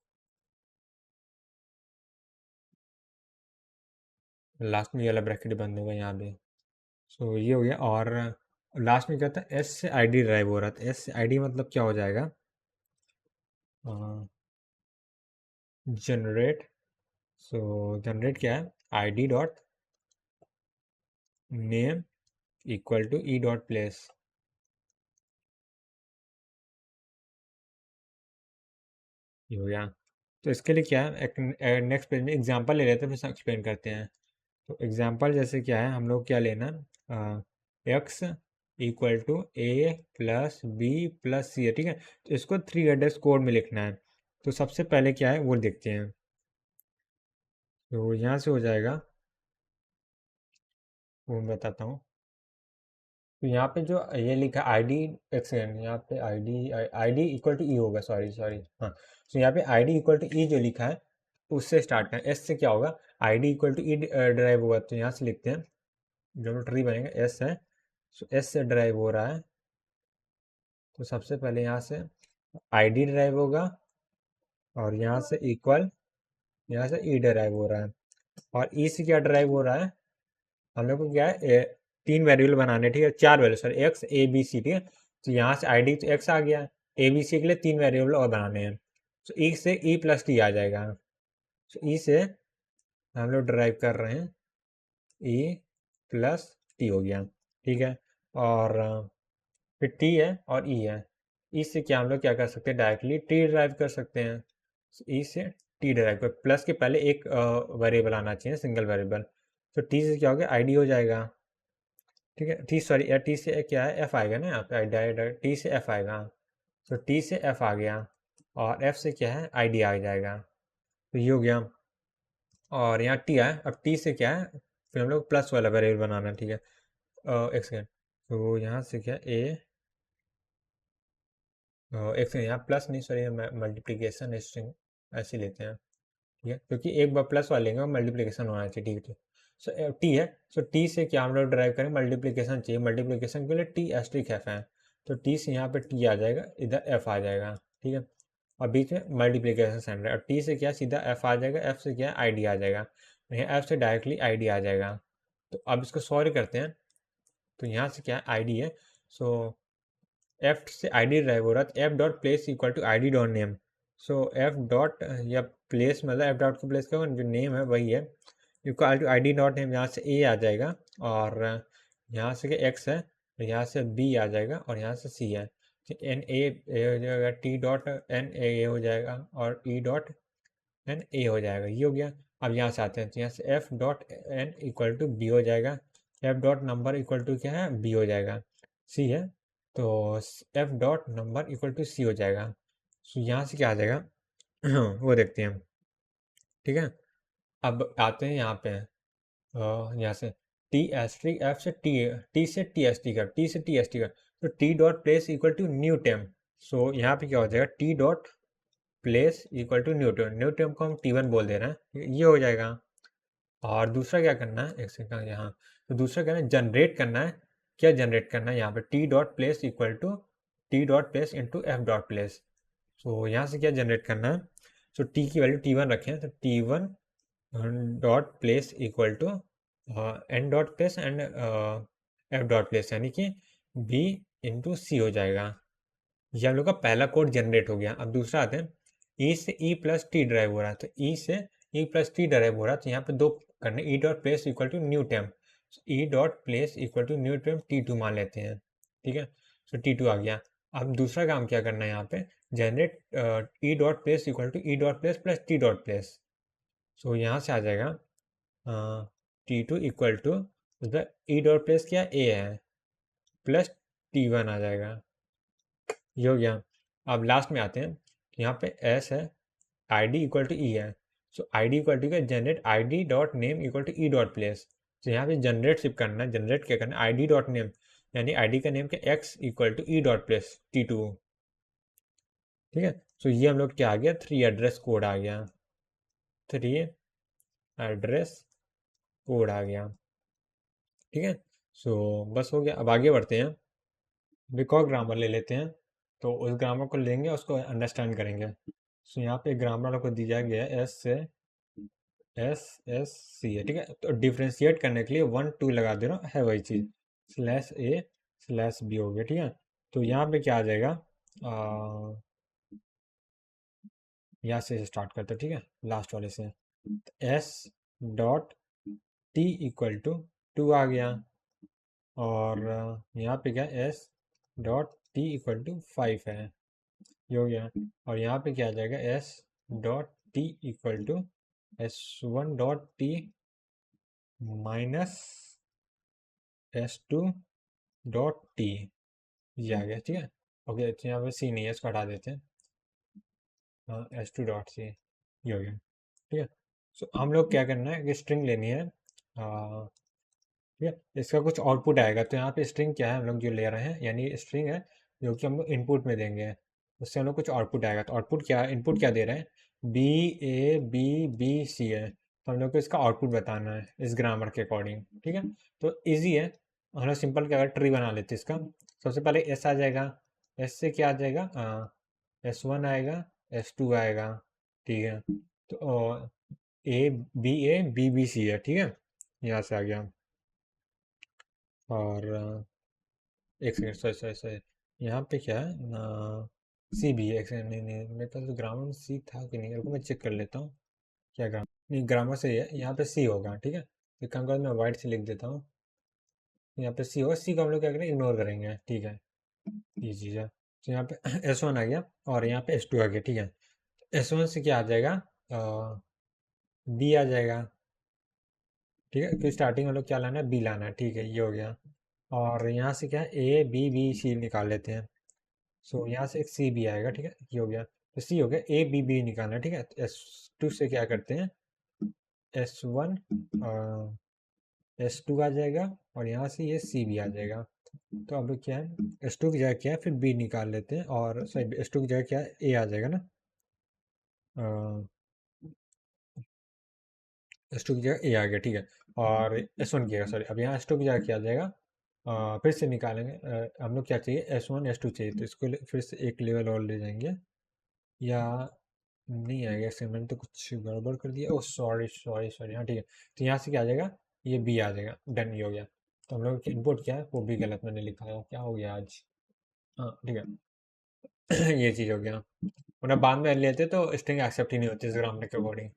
लास्ट में ये वाला ब्रैकेट बंद होगा यहाँ पे। सो ये हो गया। और लास्ट में क्या था, एस से आई डी ड्राइव हो रहा था, एस से आई डी मतलब क्या हो जाएगा, जनरेट, सो जनरेट क्या है, I D dot name equal to E dot place. ये हो गया। तो इसके लिए क्या है, एक नेक्स्ट पेज में एग्जांपल ले लेते हैं, फिर एक्सप्लेन करते हैं। तो एग्जांपल जैसे क्या है, हम लोग क्या लेना, X equal to A plus B plus C है, ठीक है। तो इसको 3 एड्रेस कोड में लिखना है। तो सबसे पहले क्या है वो देखते हैं। तो यहाँ से हो जाएगा, वो मैं बताता हूँ। तो यहाँ पे जो ये लिखा आई डी, एक सेकेंड, यहाँ पे आई डी इक्वल टू ई होगा, सॉरी सॉरी, हाँ। तो यहाँ पे आई डी इक्वल टू ई जो लिखा है उससे स्टार्ट करें, एस से क्या होगा, i D equal to e drive होगा। तो यहाँ से लिखते हैं, जो ट्री बनेगा एस है, तो एस से ड्राइव हो रहा है। तो सबसे पहले यहाँ से आई डी ड्राइव होगा, और यहाँ से इक्वल, यहाँ से ई ड्राइव हो रहा है। और ई से क्या ड्राइव हो रहा है, हम लोग को क्या है, 3 वेरिएबल बनाने, ठीक है, 4 variable, sir x a b c, ठीक है। तो यहाँ से आई डी तो एक्स आ गया, ए बी सी के लिए 3 वेरिएबल और बनाने हैं। तो ई से ई प्लस टी आ जाएगा। तो ई से हम लोग ड्राइव कर रहे हैं, ई प्लस टी हो गया, ठीक है। और फिर टी है और ई है, ई से क्या हम लोग क्या कर सकते हैं, डायरेक्टली टी ड्राइव कर सकते हैं। ई से टी ड्राइव कर, प्लस के पहले एक वेरिएबल आना चाहिए, सिंगल वेरिएबल। तो टी से क्या हो गया, आई डी हो जाएगा, ठीक है। टी सॉरी, टी से क्या है, एफ आएगा ना यहाँ पे, टी से एफ आएगा। तो टी से एफ आ गया, और एफ से क्या है, आई डी आ जाएगा। तो ये हो गया। और यहाँ टी आया, अब टी से क्या है, फिर हम लोग प्लस वाला वेरिएबल बनाना है, ठीक है। एक सेकेंड, तो यहाँ से क्या ए, एक सेकेंड, यहाँ प्लस नहीं, सॉरी मल्टीप्लीकेशन स्ट्रिंग ऐसे लेते हैं, ठीक है, क्योंकि एक बार प्लस वाले लेंगे और मल्टीप्लिकेशन होना चाहिए, ठीक है। सो टी है, सो टी से क्या हम लोग ड्राइव करें, मल्टीप्लिकेशन चाहिए, मल्टीप्लिकेशन के लिए टी एस्ट्रिक एफ है। तो टी से यहाँ पे टी आ जाएगा, इधर एफ आ जाएगा, ठीक है। और बीच में मल्टीप्लिकेशन साइन है, और टी से क्या सीधा एफ आ जाएगा, एफ से क्या आई डी आ जाएगा, यहाँ एफ से डायरेक्टली आई डी आ जाएगा। तो अब इसको सॉल्व करते हैं। तो यहाँ से क्या आई डी है, सो एफ से आई डी ड्राइव हो रहा है, F dot place equal to I D dot name. So f dot या प्लेस मतलब एफ डॉट को प्लेस का जो नेम है वही है, equal to I D dot name, यहाँ से ए आ जाएगा, और यहाँ से क्या एक्स है, तो यहाँ से बी आ जाएगा, और यहाँ से सी है, एन ए हो जाएगा, टी डॉट एन ए हो जाएगा, और ई डॉट एन ए हो जाएगा, ये हो गया। अब यहाँ से आते हैं, तो यहाँ से F dot N equal to B हो जाएगा, F dot number equal to क्या है, बी हो जाएगा, सी है, तो F dot number equal to C हो जाएगा। सो यहाँ से क्या आ जाएगा, वो देखते हैं, ठीक है। अब आते हैं यहाँ पे, यहाँ से टी एस्ट्रिक एफ से टी एस टी कर, टी से टी एस टी कर, तो T dot place equal to new term. So यहाँ पे क्या हो जाएगा, T dot place equal to new term, new term को हम T1 बोल दे रहे हैं, ये हो जाएगा। और दूसरा क्या करना है, एक सेकंड यहाँ, तो दूसरा क्या है, जनरेट करना है। क्या जनरेट करना है यहाँ पे, T dot place equal to T dot place into F dot place. So यहाँ से क्या जनरेट करना है, सो टी की वैल्यू T1 रखें, तो T1 dot place equal to n dot place and f dot place, यानी कि बी इंटू सी हो जाएगा। ये हम लोग का पहला कोड जनरेट हो गया। अब दूसरा आते हैं, ई से ई प्लस टी ड्राइव हो रहा है, तो ई से ई प्लस टी ड्राइव हो रहा है, तो यहाँ पे दो करने, e dot place equal to new temp, e dot place equal to new temp T2 मान लेते हैं, ठीक है। सो T2 आ गया। अब दूसरा काम क्या करना है यहाँ पे, generate E dot place equal to E dot place plus T dot place. So यहाँ से आ जाएगा T2 equal to E dot place क्या ए है प्लस T1 आ जाएगा, ये हो गया। अब लास्ट में आते हैं, यहाँ पे एस है, I D equal to E है, so I D equal to generate I D dot name equal to E dot place. तो यहाँ पे जनरेट सिर्फ करना है, जनरेट क्या करना है, आई डी डॉट नेम, यानी आई डी का नेम क्या x equal to E dot place T2, ठीक है। सो ये हम लोग क्या आ गया, 3 एड्रेस कोड आ गया, 3 एड्रेस कोड आ गया, ठीक है। सो बस हो गया। अब आगे बढ़ते हैं, एक और ग्रामर ले लेते हैं, तो उस ग्रामर को लेंगे, उसको अंडरस्टैंड करेंगे। सो यहाँ पे ग्रामर को दिया गया है एस से एस एस सी है, ठीक है। तो डिफ्रेंशिएट करने के लिए 1 2 लगा दे रहा है, वही चीज़ स्लैश ए स्लैश बी हो गया, ठीक है। तो यहाँ पे क्या आ जाएगा, यहाँ से स्टार्ट करते हैं, ठीक है, लास्ट वाले से। S dot t equal to 2 आ गया, और यहाँ पे क्या s dot t equal to 5 है, ये हो गया। और यहाँ पे क्या आ जाएगा, s dot t equal to S1 dot t minus S2 dot t, ये आ गया, ठीक है। ओके, तो यहाँ पे सी नहीं है, इसको हटा देते हैं, S2 डॉट सी, ये हो गया, ठीक है। सो हम लोग क्या करना है कि स्ट्रिंग लेनी है, ठीक है, इसका कुछ आउटपुट आएगा। तो यहाँ पे स्ट्रिंग क्या है हम लोग जो ले रहे हैं, यानी स्ट्रिंग है जो कि हम लोग इनपुट में देंगे, उससे हम लोग कुछ आउटपुट आएगा। तो आउटपुट क्या है, इनपुट क्या दे रहे हैं, b a b b c है, तो हम लोग को इसका आउटपुट बताना है इस ग्रामर के अकॉर्डिंग, ठीक है। तो ईजी है, हम लोग सिंपल क्या ट्री बना लेते हैं इसका। सबसे पहले एस आ जाएगा, एस से क्या आ जाएगा, S1 आएगा, S2 आएगा, ठीक है। तो ए बी बी सी है, ठीक है, यहाँ से आ गया। और एक सेकेंड, सॉरी सॉरी सॉरी, यहाँ पे क्या है ना, सी भी है, एक सेकेंड, नहीं नहीं मेरे पास ग्रामर में सी था कि नहीं, रुको मैं चेक कर लेता हूँ। क्या ग्रामर, नहीं ग्रामर से ही है, यहाँ पे सी होगा, ठीक है। एक काम करो, मैं वाइट से लिख देता हूँ, यहाँ पे सी होगा, सी को हम लोग क्या करेंगे, इग्नोर करेंगे, ठीक है, ये चीज़ है। तो यहाँ पे S1 आ गया, और यहाँ पे S2 आ गया, ठीक है। S1 से क्या आ जाएगा, बी आ जाएगा, ठीक है, क्योंकि स्टार्टिंग में लोग क्या लाना है, बी लाना है, ठीक है, ये हो गया। और यहाँ से क्या है, ए बी बी सी निकाल लेते हैं। सो यहाँ से एक सी भी आएगा, ठीक है, ये हो गया। तो सी हो गया, ए बी बी निकालना है, ठीक है। तो S2 से क्या करते हैं, S1 S2 आ जाएगा, और यहाँ से ये सी भी आ जाएगा। तो अब क्या है, S2 की जगह क्या है, फिर बी निकाल लेते हैं, और सॉरी S2 की जगह क्या है, ए आ जाएगा ना, S2 की जगह ए आ गया, ठीक है। और S1 की जगह, सॉरी, अब यहाँ S2 की जगह क्या आ जाएगा, फिर से निकालेंगे, हम लोग क्या चाहिए, S1 S2 चाहिए, तो इसको फिर से एक लेवल और ले जाएंगे, या नहीं आएगा, इससे मैंने तो कुछ गड़बड़ कर दिया, ओह सॉरी सॉरी सॉरी, हाँ ठीक है। तो यहाँ से क्या आ जाएगा, ये बी आ जाएगा, डन, ये हो गया। तो हम लोग इनपुट क्या है, वो भी गलत मैंने लिखा है, क्या हो गया आज, हाँ ठीक है। ये चीज़ हो गया, वरना बाद में लेते तो स्ट्रिंग एक्सेप्ट ही नहीं होती इस ग्रामर के अकॉर्डिंग,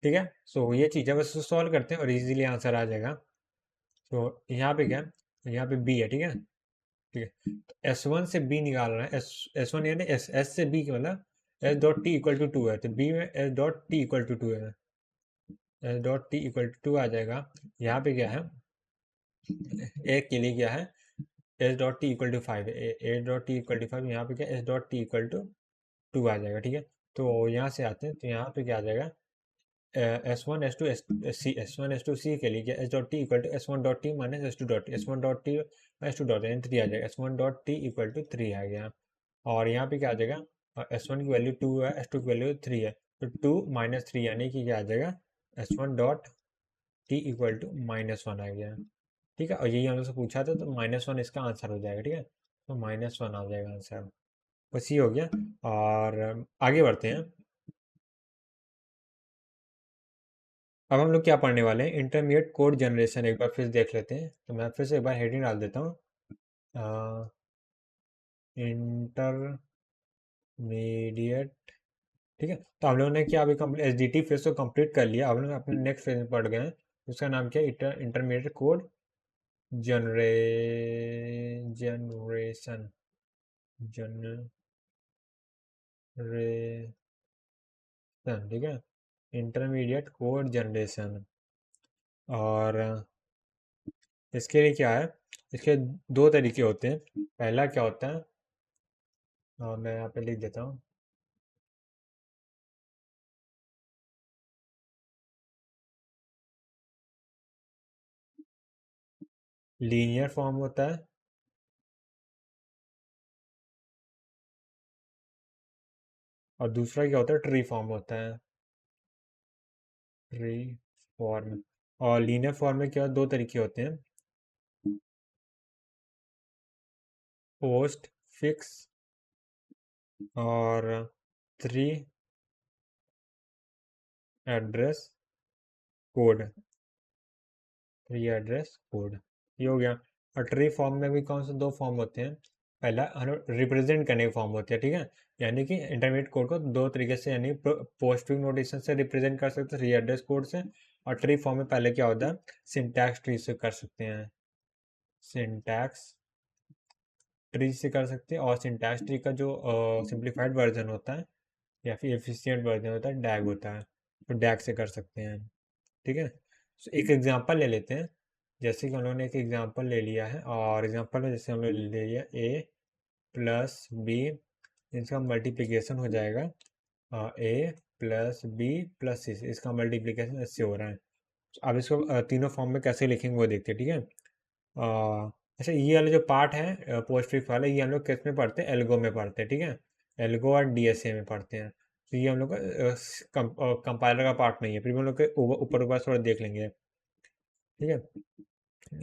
ठीक है। सो ये चीज़ है, बस सॉल्व करते हैं और इजीली आंसर आ जाएगा। तो यहाँ पे क्या है, यहाँ पे बी है, ठीक है, ठीक है। तो S1 से बी निकालना है, S1 यानी एस से बी, मतलब s dot t equal to 2 है, तो बी में s dot t equal to 2 है, s dot t equal to 2 आ जाएगा। यहाँ पे क्या है, एक के लिए क्या है, s dot t equal to 5 है, s dot t equal to 5, यहाँ पे क्या s dot t equal to 2 आ जाएगा, ठीक है। तो यहाँ से आते हैं, तो यहाँ पे क्या आ जाएगा, S1 S2 S1 S2 सी के लिए क्या s dot t equal to S1 dot t minus S2 dot T, S1 dot T S2 dot यानी 3 आ जाएगा, S1 dot t equal to 3 आ गया। और यहाँ पे क्या आ जाएगा, S1 की वैल्यू 2 है, S2 की वैल्यू 3 है, तो 2 माइनस 3 यानी कि क्या आ जाएगा, S1 dot t equal to -1 आ गया। ठीक है, और यही हम लोग से पूछा था, तो -1 इसका आंसर हो जाएगा। ठीक है, तो -1 आ जाएगा आंसर। बस ये हो गया। और आगे बढ़ते हैं। अब हम लोग क्या पढ़ने वाले हैं, इंटरमीडिएट कोड जनरेशन एक बार फिर देख लेते हैं। तो मैं फिर से एक बार हेडिंग डाल देता हूँ, इंटरमीडिएट। ठीक है, तो हम लोगों ने क्या अभी complete H D T phase को कंप्लीट कर लिया। अब हम लोग अपने नेक्स्ट फेज में पढ़ गए हैं, उसका नाम क्या है, intermediate code genre generation generation. ठीक है, इंटरमीडिएट कोड जनरेशन। और इसके लिए क्या है, इसके दो तरीके होते हैं। पहला क्या होता है, मैं यहाँ पे लिख देता हूँ, लीनियर फॉर्म होता है, और दूसरा क्या होता है, ट्री फॉर्म होता है, ट्री फॉर्म। और लीनियर फॉर्म में क्या दो तरीके होते हैं, पोस्ट फिक्स और three address code, three address code, ये हो गया। और ट्री फॉर्म में भी कौन से दो फॉर्म होते हैं, पहला रिप्रेजेंट करने के फॉर्म होते हैं। ठीक है, यानी कि इंटरमीडिएट कोड को दो तरीके से, यानी पोस्टफिक्स नोटेशन से रिप्रेजेंट कर सकते हैं, थ्री एड्रेस कोड से। और ट्री फॉर्म में पहले क्या होता है, सिंटैक्स ट्री से कर सकते हैं, सिंटैक्स ट्री से कर सकते हैं। और सिंटैक्स ट्री का जो सिंप्लीफाइड वर्जन होता है या फिर एफिशिएंट वर्जन होता है, डैग होता है, तो डैग से कर सकते हैं। ठीक है, तो एक एग्जांपल ले लेते हैं। जैसे कि हम लोगों ने एक एग्जांपल ले लिया है, और एग्जांपल में जैसे हम लोग ले लिया ए प्लस बी, इसका मल्टीप्लिकेशन हो जाएगा ए प्लस बी प्लस सी, इसका मल्टीप्लिकेशन इससे हो रहा है। अब इसको तीनों फॉर्म में कैसे लिखेंगे वो देखते हैं। ठीक है, अच्छा, ये वाला जो पार्ट है पोस्ट फिक्स वाला, ये हम लोग किस में पढ़ते हैं, एल्गो में पढ़ते हैं। ठीक है, एल्गो और डीएसए में पढ़ते हैं। तो ये हम लोग का कंपाइलर का पार्ट नहीं है, फिर भी हम लोग के ऊपर ऊपर थोड़ा देख लेंगे। ठीक है,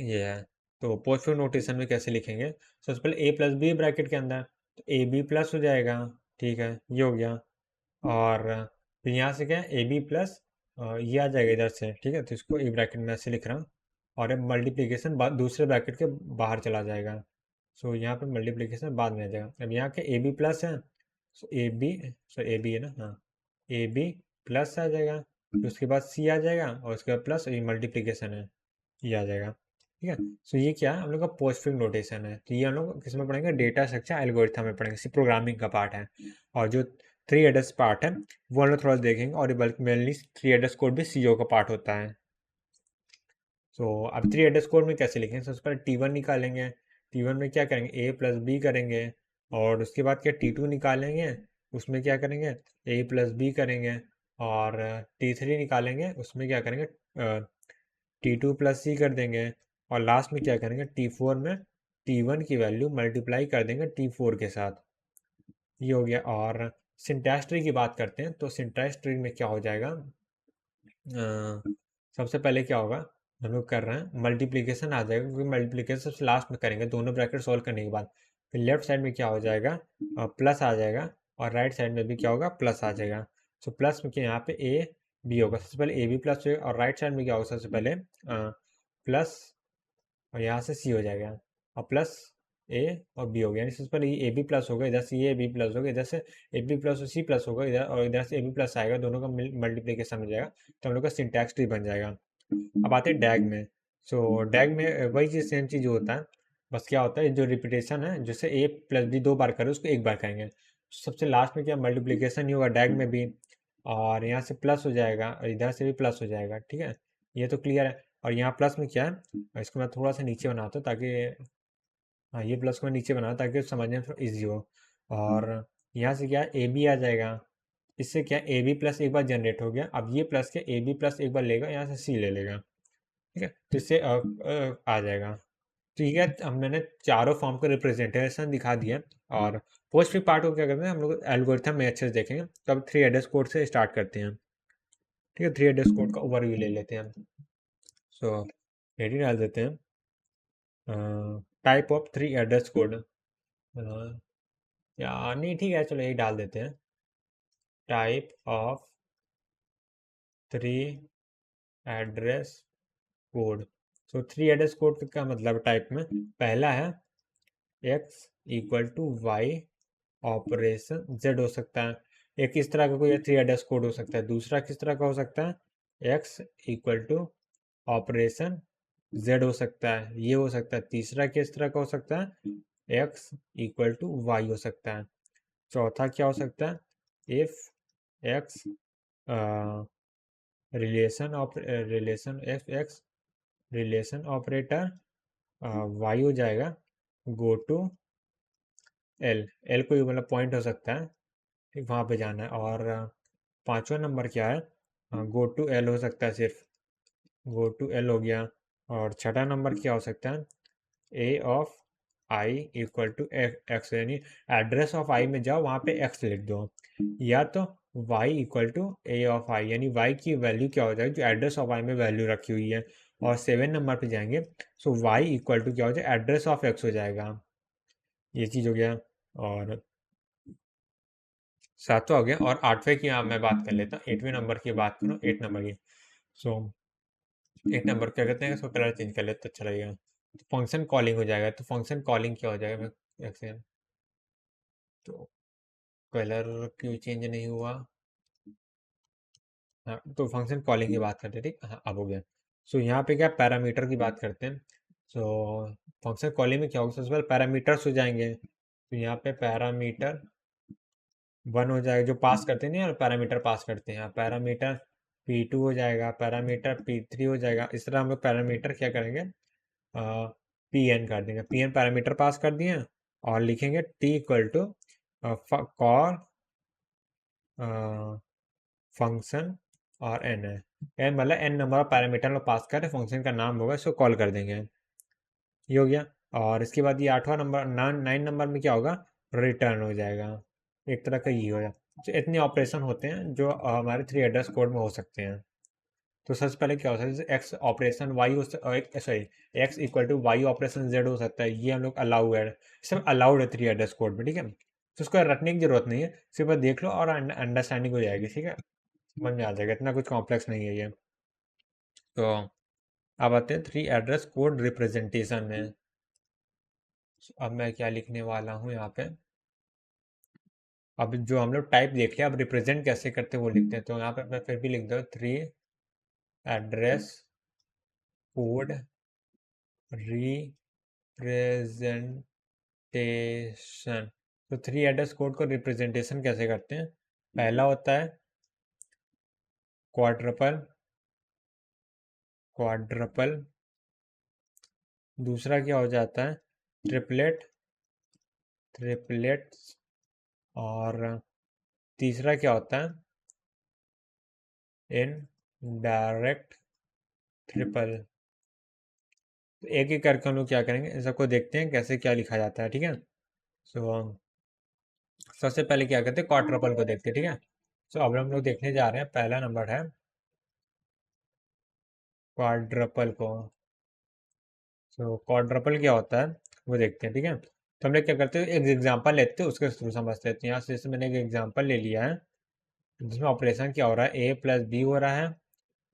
ये है। तो पोस्ट फिक्स नोटेशन में कैसे लिखेंगे, सबसे पहले ए प्लस बी ब्रैकेट के अंदर, तो ए बी प्लस हो जाएगा। ठीक है, ये हो गया। और फिर यहाँ से क्या है, ए बी प्लस, ये आ जाएगा इधर से। ठीक है, तो इसको एक ब्रैकेट में ऐसे लिख रहा हूँ, और मल्टीप्लिकेशन दूसरे ब्रैकेट के बाहर चला जाएगा। सो यहाँ पे मल्टीप्लिकेशन बाद में आ जाएगा। अब यहाँ के ए बी प्लस है, सो A B, so A B है ना, हाँ, ए बी प्लस आ जाएगा, फिर उसके बाद सी आ जाएगा, और उसके बाद प्लस, ये मल्टीप्लिकेशन है, ये आ जाएगा। ठीक है, सो ये क्या है, हम लोग का पोस्टफिक्स नोटेशन है। तो ये हम लोग किस में पढ़ेंगे, डेटा स्ट्रक्चर एल्गोरिथम में पढ़ेंगे, इसी प्रोग्रामिंग का पार्ट है। और जो थ्री एड्रेस पार्ट है वो हम लोग थोड़ा देखेंगे, और बल्कि मेनली थ्री एड्रेस कोड भी सीओ का पार्ट होता है। तो अब थ्री एड्रेस कोड में कैसे लिखेंगे, सबसे पहले टी1 निकालेंगे। टी1 में क्या करेंगे, ए प्लस बी करेंगे, और उसके बाद क्या टी2 निकालेंगे, उसमें क्या करेंगे, ए प्लस बी करेंगे। और टी3 निकालेंगे, उसमें क्या करेंगे, टी2 प्लस सी कर देंगे। और लास्ट में क्या करेंगे, टी4 में टी1 की वैल्यू मल्टीप्लाई कर देंगे टी4 के साथ, ये हो गया। और सिंटैक्स ट्री की बात करते हैं, तो सिंटैक्स ट्री में क्या हो जाएगा, सबसे पहले क्या होगा, हम लोग कर रहे हैं मल्टीप्लिकेशन आ जाएगा, क्योंकि मल्टीप्लिकेशन सबसे लास्ट में करेंगे दोनों ब्रैकेट सॉल्व करने के बाद। फिर लेफ्ट साइड में क्या हो जाएगा, प्लस आ जाएगा, और राइट साइड में भी क्या होगा, प्लस आ जाएगा। सो प्लस में क्या, यहाँ पे ए बी होगा, सबसे पहले ए बी प्लस होगा, और राइट साइड में क्या होगा, सबसे पहले प्लस, और यहाँ से सी हो जाएगा, और प्लस ए और बी हो गया। यानी सबसे पहले ये ए बी प्लस होगा, इधर से ये बी प्लस होगा, इधर से ए बी प्लस और सी प्लस होगा इधर, और इधर से ए बी प्लस आएगा, दोनों का मल्टीप्लिकेशन हो जाएगा, तो हम लोग का सिंटैक्स ट्री बन जाएगा। अब आते हैं डैग में। सो डैग में वही चीज़, सेम चीज़ होता है, बस क्या होता है, जो रिपीटेशन है, जैसे ए प्लस बी दो बार करें उसको एक बार करेंगे, सबसे लास्ट में क्या मल्टीप्लिकेशन ही होगा डैग में भी, और यहाँ से प्लस हो जाएगा, और इधर से भी प्लस हो जाएगा। ठीक है, ये तो क्लियर है। और यहाँ प्लस में क्या है, इसको मैं थोड़ा सा नीचे बनाता हूँ ताकि, हाँ, ये प्लस को मैं नीचे बनाता ताकि समझने में थोड़ा ईजी हो। और यहाँ से क्या ए बी आ जाएगा, इससे क्या ए बी प्लस एक बार जनरेट हो गया, अब ये प्लस के ए बी प्लस एक बार लेगा, यहाँ से सी ले लेगा। ठीक है, तो इससे आ जाएगा। ठीक है, हमने चारों फॉर्म को रिप्रेजेंटेशन दिखा दिया। और पोस्ट फ्री पार्ट को क्या करते हैं, हम लोग एल्गोरिथम में अच्छे से देखेंगे। तो अब थ्री एड्रेस कोड से स्टार्ट करते हैं। ठीक है, थ्री एड्रेस कोड का ओवरव्यू ले लेते हैं। सो एडी डाल देते हैं, type of three address code, या नहीं ठीक है, चलो यही डाल देते हैं, type of three address code. So three address code का मतलब टाइप में पहला है x equal to y operation z हो सकता है। एक इस तरह का कोई थ्री एड्रेस कोड हो सकता है। दूसरा किस तरह का हो सकता है, x equal to operation z हो सकता है, ये हो सकता है। तीसरा किस तरह का हो सकता है, x इक्वल टू वाई हो सकता है। चौथा क्या हो सकता है, if x relation operator y हो जाएगा, गो टू एल। एल कोई मतलब पॉइंट हो सकता है, ठीक, वहाँ पे जाना है। और पांचवा नंबर क्या है, गो टू एल हो सकता है, सिर्फ गो टू एल हो गया। और छठा नंबर क्या हो सकता है, A of I equal to X, यानी एड्रेस ऑफ आई में जाओ, वहाँ पे एक्स लिख दो। या तो Y equal to A of I, यानी वाई की वैल्यू क्या हो जाएगी, जो एड्रेस ऑफ आई में वैल्यू रखी हुई है। और सेवन नंबर पे जाएंगे, सो वाई इक्वल टू क्या हो जाएगा, एड्रेस ऑफ एक्स हो जाएगा। ये चीज़ हो गया। और सातवां हो गया। और आठवें की मैं बात कर लेता हूँ, एटवें नंबर की बात करूँ, एट नंबर की। सो एट नंबर क्या कहते हैं, इसको कलर चेंज कर लेते तो अच्छा लगेगा। तो फंक्शन कॉलिंग हो जाएगा। तो फंक्शन कॉलिंग क्या हो जाएगा, मैं एक सेकंड, तो कलर क्यों चेंज नहीं हुआ, हाँ, तो फंक्शन कॉलिंग की बात करते हैं, ठीक, हाँ अब हो गया। सो यहाँ पे क्या पैरामीटर की बात करते हैं। सो फंक्शन कॉलिंग में क्या होगा, सबसे पहले पैरामीटर्स हो जाएंगे। तो यहाँ पे पैरामीटर वन हो जाएगा, जो पास करते हैं, नहीं यार पैरामीटर पास करते हैं, पैरामीटर P2 हो जाएगा, पैरामीटर P3 हो जाएगा। इस तरह हम लोग पैरामीटर क्या करेंगे, Pn कर देंगे। Pn पैरामीटर पास कर दिए, और लिखेंगे T equal to call function, और एन है, एन मतलब एन नंबर ऑफ पैरामीटर में पास करें, फंक्शन का नाम होगा, इसको कॉल कर देंगे। ये हो गया। और इसके बाद ये आठवां नंबर, नाइन नंबर में क्या होगा, रिटर्न हो जाएगा। एक तरह का ये हो जाएगा। तो इतने ऑपरेशन होते हैं जो हमारे थ्री एड्रेस कोड में हो सकते हैं। तो सबसे पहले क्या हो सकता है, जैसे एक्स ऑपरेशन वाई हो, sorry, x equal to y operation z हो सकता है। ये हम लोग अलाउ है, सब अलाउड है थ्री एड्रेस कोड में, ठीक है। तो उसको रटने की जरूरत नहीं है, सिर्फ देख लो और अंडरस्टैंडिंग हो जाएगी, ठीक है, समझ में आ जाएगा, इतना कुछ कॉम्प्लेक्स नहीं है ये। तो अब आते हैं थ्री एड्रेस कोड रिप्रेजेंटेशन में। अब मैं क्या लिखने वाला हूँ यहाँ पे, अब जो हम लोग टाइप देख लिया, अब रिप्रेजेंट कैसे करते हैं वो लिखते हैं। तो यहाँ पे मैं फिर भी लिख दूँ, थ्री एड्रेस कोड रिप्रेजेंटेशन। तो थ्री एड्रेस कोड को रिप्रेजेंटेशन कैसे करते हैं, पहला होता है क्वाड्रपल, क्वाड्रपल। दूसरा क्या हो जाता है, ट्रिपलेट, ट्रिपलेट्स। और तीसरा क्या होता है, इन डायरेक्ट ट्रिपल। तो एक एक करके हम लोग क्या करेंगे, इन सबको देखते हैं कैसे क्या लिखा जाता है, ठीक है। सो सबसे पहले क्या करते हैं, क्वाड्रपल को देखते हैं, ठीक है। सो अब हम लोग देखने जा रहे हैं, पहला नंबर है क्वाड्रपल को। सो क्वाड्रपल क्या होता है वो देखते हैं, ठीक है। तो हम लोग क्या करते हैं, एक एग्जांपल लेते हैं, उसके थ्रू समझते हैं। तो यहाँ से जैसे मैंने एक एग्जांपल ले लिया है, जिसमें ऑपरेशन क्या हो रहा है, ए प्लस बी हो रहा है,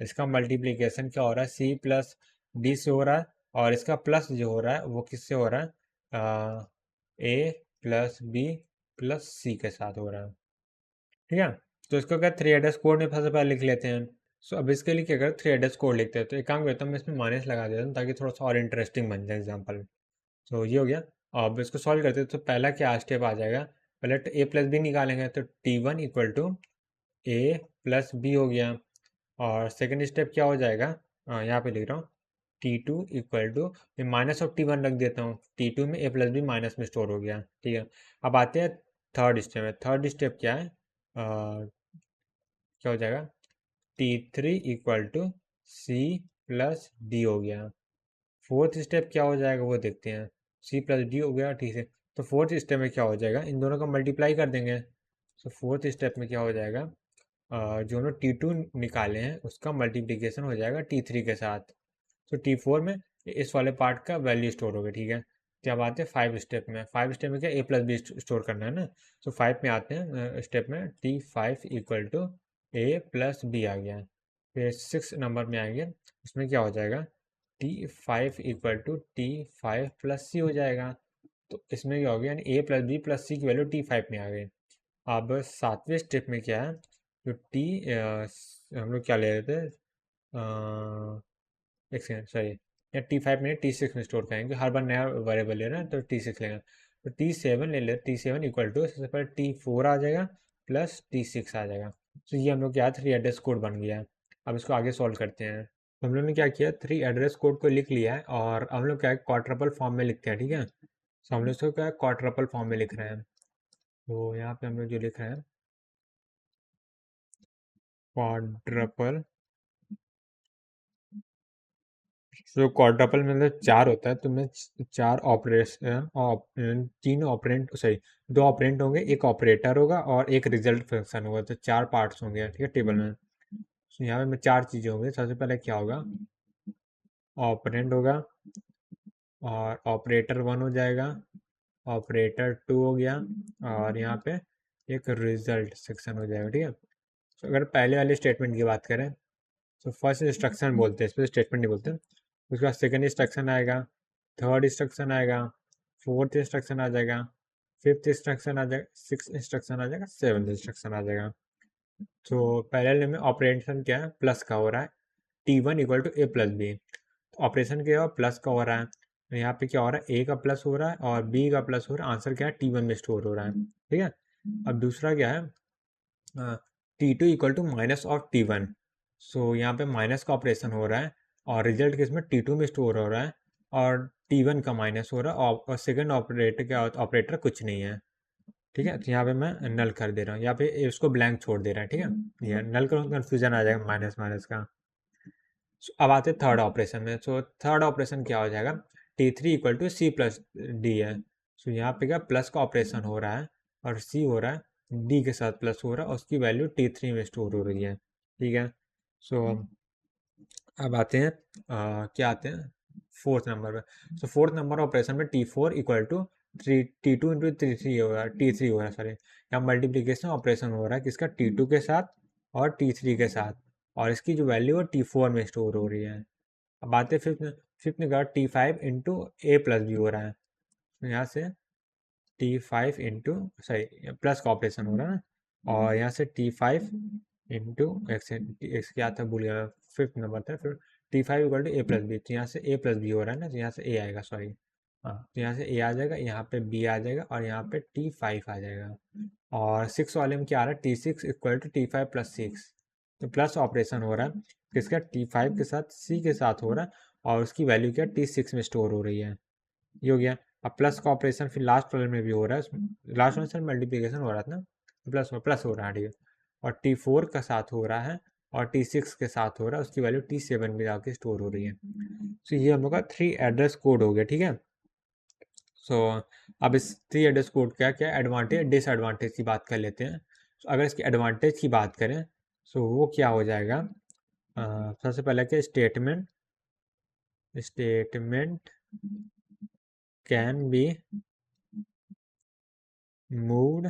इसका मल्टीप्लीकेशन क्या हो रहा है, सी प्लस डी से हो रहा है, और इसका प्लस जो हो रहा है वो किससे हो रहा है, ए प्लस बी प्लस सी के साथ हो रहा है, ठीक है। तो इसको क्या थ्री एड्रेस कोड में सबसे पहले लिख लेते हैं। सो अब इसके लिए क्या करें, थ्री एड्रेस कोड लिखते हैं। तो एक काम करता हूँ, मैं इसमें माइनस लगा देता हूँ ताकि थोड़ा सा और इंटरेस्टिंग बन जाए एग्जाम्पल। तो ये हो गया। अब इसको सॉल्व करते हैं, तो पहला क्या स्टेप आ जाएगा, पहले ए प्लस बी निकालेंगे, तो t one equal to A plus b हो गया। और सेकेंड स्टेप क्या हो जाएगा, यहाँ पे लिख रहा हूँ, t two equal to, minus of t one रख देता हूँ, टी टू में ए प्लस बी माइनस में स्टोर हो गया, ठीक है। अब आते हैं थर्ड स्टेप में। थर्ड स्टेप क्या है, क्या हो जाएगा, t three equal to c plus d हो गया। फोर्थ स्टेप क्या हो जाएगा वो देखते हैं। सी प्लस डी हो गया, ठीक है। तो फोर्थ स्टेप में क्या हो जाएगा, इन दोनों का मल्टीप्लाई कर देंगे। तो फोर्थ स्टेप में क्या हो जाएगा, जो हमने T2 निकाले हैं उसका मल्टीप्लिकेशन हो जाएगा T3 के साथ। तो T4 में इस वाले पार्ट का वैल्यू स्टोर होगा, ठीक है। क्या बात है, 5 स्टेप में, 5 स्टेप में क्या ए प्लस बी स्टोर करना है ना। तो 5 में आते हैं स्टेप में, T5 equal to A plus B आ गया। फिर 6 नंबर में आएंगे, उसमें क्या हो जाएगा, T5 equal to T5 plus C हो जाएगा। तो इसमें क्या हो गया, यानी ए प्लस बी प्लस सी की वैल्यू T5 में आ गई। अब 7वें स्टेप में क्या है, जो हम लोग क्या ले रहे थे, एक सेकेंड सॉरी, या T5 में T6 में स्टोर करेंगे, हर बार नया वेरिएबल ले रहे हैं तो T6 लेंगे। तो T7 ले लेते, T7 इक्वल टू सबसे पहले T4 आ जाएगा प्लस T6 आ जाएगा। तो ये हम लोग क्या, 3 एड्रेस कोड बन गया है। अब इसको आगे सॉल्व करते हैं। तो हम लोग ने क्या किया, 3 एड्रेस कोड को लिख लिया है और हम लोग क्या है, क्वाड्रपल फॉर्म में लिखते हैं, ठीक है। तो हम लोग इसको क्या है, क्वाड्रपल फॉर्म में लिख रहे हैं। तो यहाँ पे हम लोग जो लिख रहे हैं, क्वाड्रपल, जो क्वाड्रपल में मतलब 4 होता है, तो मैं 4 ऑपरेशन, 3 ऑपरेंट सॉरी 2 ऑपरेंट होंगे, एक ऑपरेटर होगा और एक रिजल्ट फंक्शन होगा, तो 4 पार्ट्स होंगे, ठीक है, टेबल में। तो यहाँ पे 4 चीज़ें होंगी। सबसे पहले क्या होगा, ऑपरेंड होगा और ऑपरेटर 1 हो जाएगा, ऑपरेटर 2 हो गया और यहाँ पे एक रिजल्ट सेक्शन हो जाएगा, ठीक है। तो अगर पहले वाले स्टेटमेंट की बात करें, तो फर्स्ट इंस्ट्रक्शन बोलते हैं, इसमें स्टेटमेंट नहीं बोलते। उसके बाद सेकंड इंस्ट्रक्शन आएगा, थर्ड इंस्ट्रक्शन आएगा, फोर्थ इंस्ट्रक्शन आ जाएगा, फिफ्थ इंस्ट्रक्शन आ जाएगा, सिक्स इंस्ट्रक्शन आ जाएगा, सेवन्थ इंस्ट्रक्शन आ जाएगा। तो पहले में ऑपरेशन क्या है, प्लस का हो रहा है, T1 equal to A plus b. Operation क्या है, प्लस का हो रहा है। तो यहाँ पे क्या हो रहा है, ए का प्लस हो रहा है और बी का प्लस हो रहा है, आंसर क्या है, T1 में स्टोर हो रहा है, ठीक है। अब दूसरा क्या है, T2 equal to minus of T1। So यहाँ पे माइनस का ऑपरेशन हो रहा है और रिजल्ट किसमें, T2 में स्टोर हो रहा है और T1 का माइनस हो रहा है और सेकंड ऑपरेटर क्या, ऑपरेटर कुछ नहीं है, ठीक है। तो यहाँ पे मैं नल कर दे रहा हूँ, यहाँ पे इसको ब्लैंक छोड़ दे रहा है, ठीक है। ये नल करूँ तो कन्फ्यूजन आ जाएगा माइनस माइनस का। अब आते हैं थर्ड ऑपरेशन में। सो थर्ड ऑपरेशन क्या हो जाएगा, T3 equal to c plus d है। सो यहाँ पे क्या, प्लस का ऑपरेशन हो रहा है और सी हो रहा है, डी के साथ प्लस हो रहा है और उसकी वैल्यू T3 में स्टोर हो रही है, ठीक है। सो अब आते हैं क्या आते हैं फोर्थ नंबर पे। सो फोर्थ नंबर ऑपरेशन में T4 equal to T2 into T3 हो रहा है, T3 हो रहा है सॉरी, यहाँ मल्टीप्लीकेशन ऑपरेशन हो रहा है किसका, T2 के साथ और T3 के साथ, और इसकी जो वैल्यू है T4 में स्टोर हो रही है। अब आते फिफ्थ फिफ्थ में, T5 इंटू ए प्लस बी हो रहा है, तो यहाँ से T5 इंटू सॉरी प्लस का ऑपरेशन हो रहा है ना, और यहाँ से T5 इंटू एक्स क्या था भूल गया, फिफ्थ नंबर था, फिर T5 equal to A plus b. तो यहाँ से ए प्लस बी हो रहा है ना, तो यहाँ से ए आएगा सॉरी, हाँ, तो यहाँ से ए आ जाएगा, यहाँ पे बी आ जाएगा और यहाँ पे T5 आ जाएगा। और 6 वाले में क्या आ रहा है, T6 equal to T5 plus 6। तो प्लस ऑपरेशन हो रहा है किसका, T5 के साथ सी के साथ हो रहा है और उसकी वैल्यू क्या, T6 में स्टोर हो रही है, ये हो गया। अब प्लस का ऑपरेशन फिर लास्ट वाले में भी हो रहा है, लास्ट वाले से मल्टीप्लिकेशन हो रहा था ना, प्लस प्लस हो रहा है, ठीक है। और T4 का साथ हो रहा है और T6 के साथ हो रहा है, उसकी वैल्यू T7 में जाके स्टोर हो रही है। तो ये हम लोग का 3 एड्रेस कोड हो गया, ठीक है। सो अब इस 3 एड्रेस कोड का क्या एडवांटेज डिसएडवांटेज की बात कर लेते हैं। तो अगर इसकी एडवांटेज की बात करें, सो वो क्या हो जाएगा, सबसे पहले क्या, statement can be moved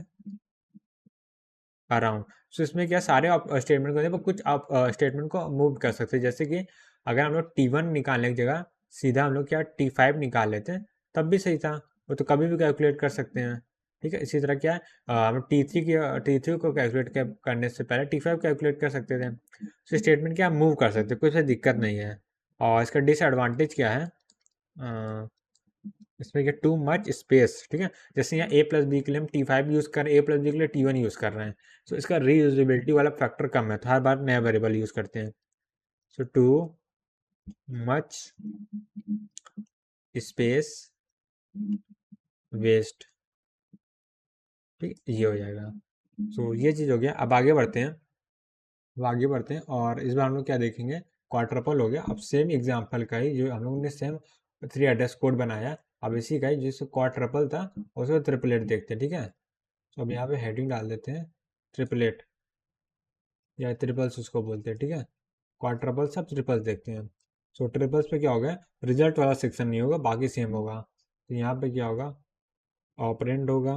around. So इसमें क्या, सारे स्टेटमेंट को नहीं, कुछ आप स्टेटमेंट को मूव कर सकते हैं। जैसे कि अगर हम लोग T1 निकालने की जगह सीधा हम लोग क्या T5 निकाल लेते हैं, तब भी सही था, वो तो कभी भी कैलकुलेट कर सकते हैं, ठीक है। इसी तरह क्या है, हम T3 को कैलकुलेट करने से पहले T5 कैलकुलेट कर सकते थे। तो स्टेटमेंट क्या, मूव कर सकते हैं, कोई सा दिक्कत नहीं है। और इसका डिसएडवांटेज क्या है, इसमें क्या, टू मच स्पेस, ठीक है। जैसे यहाँ ए प्लस बी के लिए हम T5 यूज़ कर रहे हैं, ए प्लस बी के लिए T1 यूज़ कर रहे हैं, सो इसका रीयूजेबिलिटी वाला फैक्टर कम है, तो हर बार नया वेरिएबल यूज़ करते हैं। सो टू मच स्पेस वेस्ट, ठीक, ये हो जाएगा। सो ये चीज़ हो गया। अब आगे बढ़ते हैं, और इस बार हम लोग क्या देखेंगे, क्वाड्रपल हो गया। अब सेम एग्जाम्पल का ही जो हम लोग ने सेम 3 एड्रेस कोड बनाया। अब इसी का ही जिसको क्वाड ट्रिपल था उसको ट्रिपलेट देखते हैं, ठीक है। तो अब यहाँ पे हेडिंग डाल देते हैं ट्रिपलेट या ट्रिपल्स उसको बोलते हैं, ठीक है। क्वाड ट्रिपल सब ट्रिपल्स देखते हैं। सो ट्रिपल्स पे क्या होगा, रिजल्ट वाला सेक्शन नहीं होगा, बाकी सेम होगा। तो यहाँ पे क्या होगा, ऑपरेंड होगा,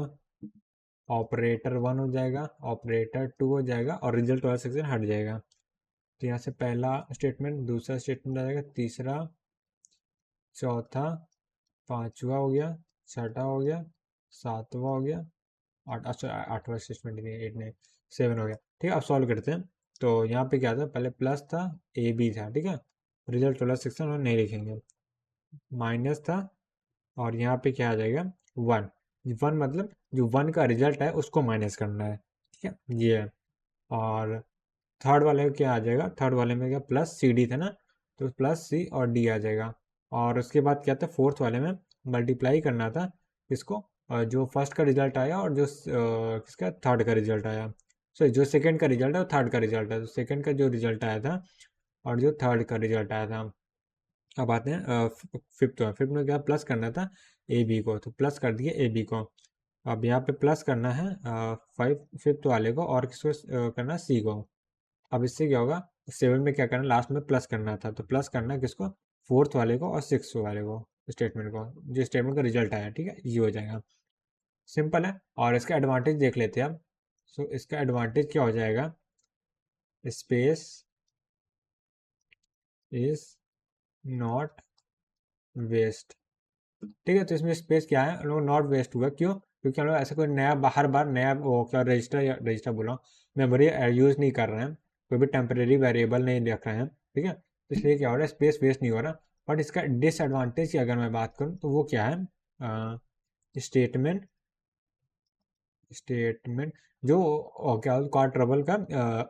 ऑपरेटर 1 हो जाएगा, ऑपरेटर 2 हो जाएगा और रिजल्ट वाला सेक्शन हट जाएगा। तो यहाँ से पहला स्टेटमेंट, दूसरा स्टेटमेंट आ जाएगा, तीसरा, चौथा, पांचवा हो गया, छठा हो गया, सातवां हो गया, अच्छा आठवां स्टेटमेंट नहीं, 8 नहीं, 7 हो गया, ठीक है। अब सॉल्व करते हैं। तो यहाँ पे क्या था, पहले प्लस था, ए बी था, ठीक है। रिजल्ट वाला सेक्शन और नहीं लिखेंगे, माइनस था और यहाँ पे क्या आ जाएगा, 1। 1 मतलब जो 1 का रिजल्ट है उसको माइनस करना है, ठीक है, ये है। और थर्ड वाले में क्या आ जाएगा, थर्ड वाले में क्या प्लस सी डी था ना, तो प्लस सी और डी आ जाएगा। और उसके बाद क्या था, फोर्थ वाले में मल्टीप्लाई करना था इसको, जो फर्स्ट का रिजल्ट आया और जो किसका थर्ड का रिजल्ट आया, सॉरी जो सेकंड का रिजल्ट है और थर्ड का रिजल्ट है, तो सेकंड का जो रिजल्ट आया था और जो थर्ड का रिजल्ट आया था। अब आते हैं फिफ्थ में। फिफ्थ में क्या प्लस करना था ए बी को, तो प्लस कर दिए ए बी को। अब यहाँ पे प्लस करना है फिफ्थ वाले को और किसको करना है, सी को। अब इससे क्या होगा, 7 में क्या करना, लास्ट में प्लस करना था, तो प्लस करना है किसको, फोर्थ वाले को और सिक्स वाले को, स्टेटमेंट को, जो स्टेटमेंट का रिजल्ट आया, ठीक है, ये हो जाएगा। सिंपल है। और इसका एडवांटेज देख लेते हैं अब। सो इसका एडवांटेज क्या हो जाएगा, स्पेस इज नॉट वेस्ट, ठीक है। तो इसमें स्पेस क्या है, लोग नॉट वेस्ट हुआ, क्यों, क्योंकि हम लोग ऐसा कोई नया हर बार नया वो क्या रजिस्टर या रजिस्टर बोला मेमोरी यूज़ नहीं कर रहे हैं, कोई भी टेम्परेरी वेरिएबल नहीं रख रहे हैं, ठीक है। तो इसलिए क्या हो रहा है, स्पेस वेस्ट नहीं हो रहा। बट इसका डिसएडवांटेज की अगर मैं बात करूँ तो वो क्या है, स्टेटमेंट स्टेटमेंट जो क्या क्वाड ट्रबल का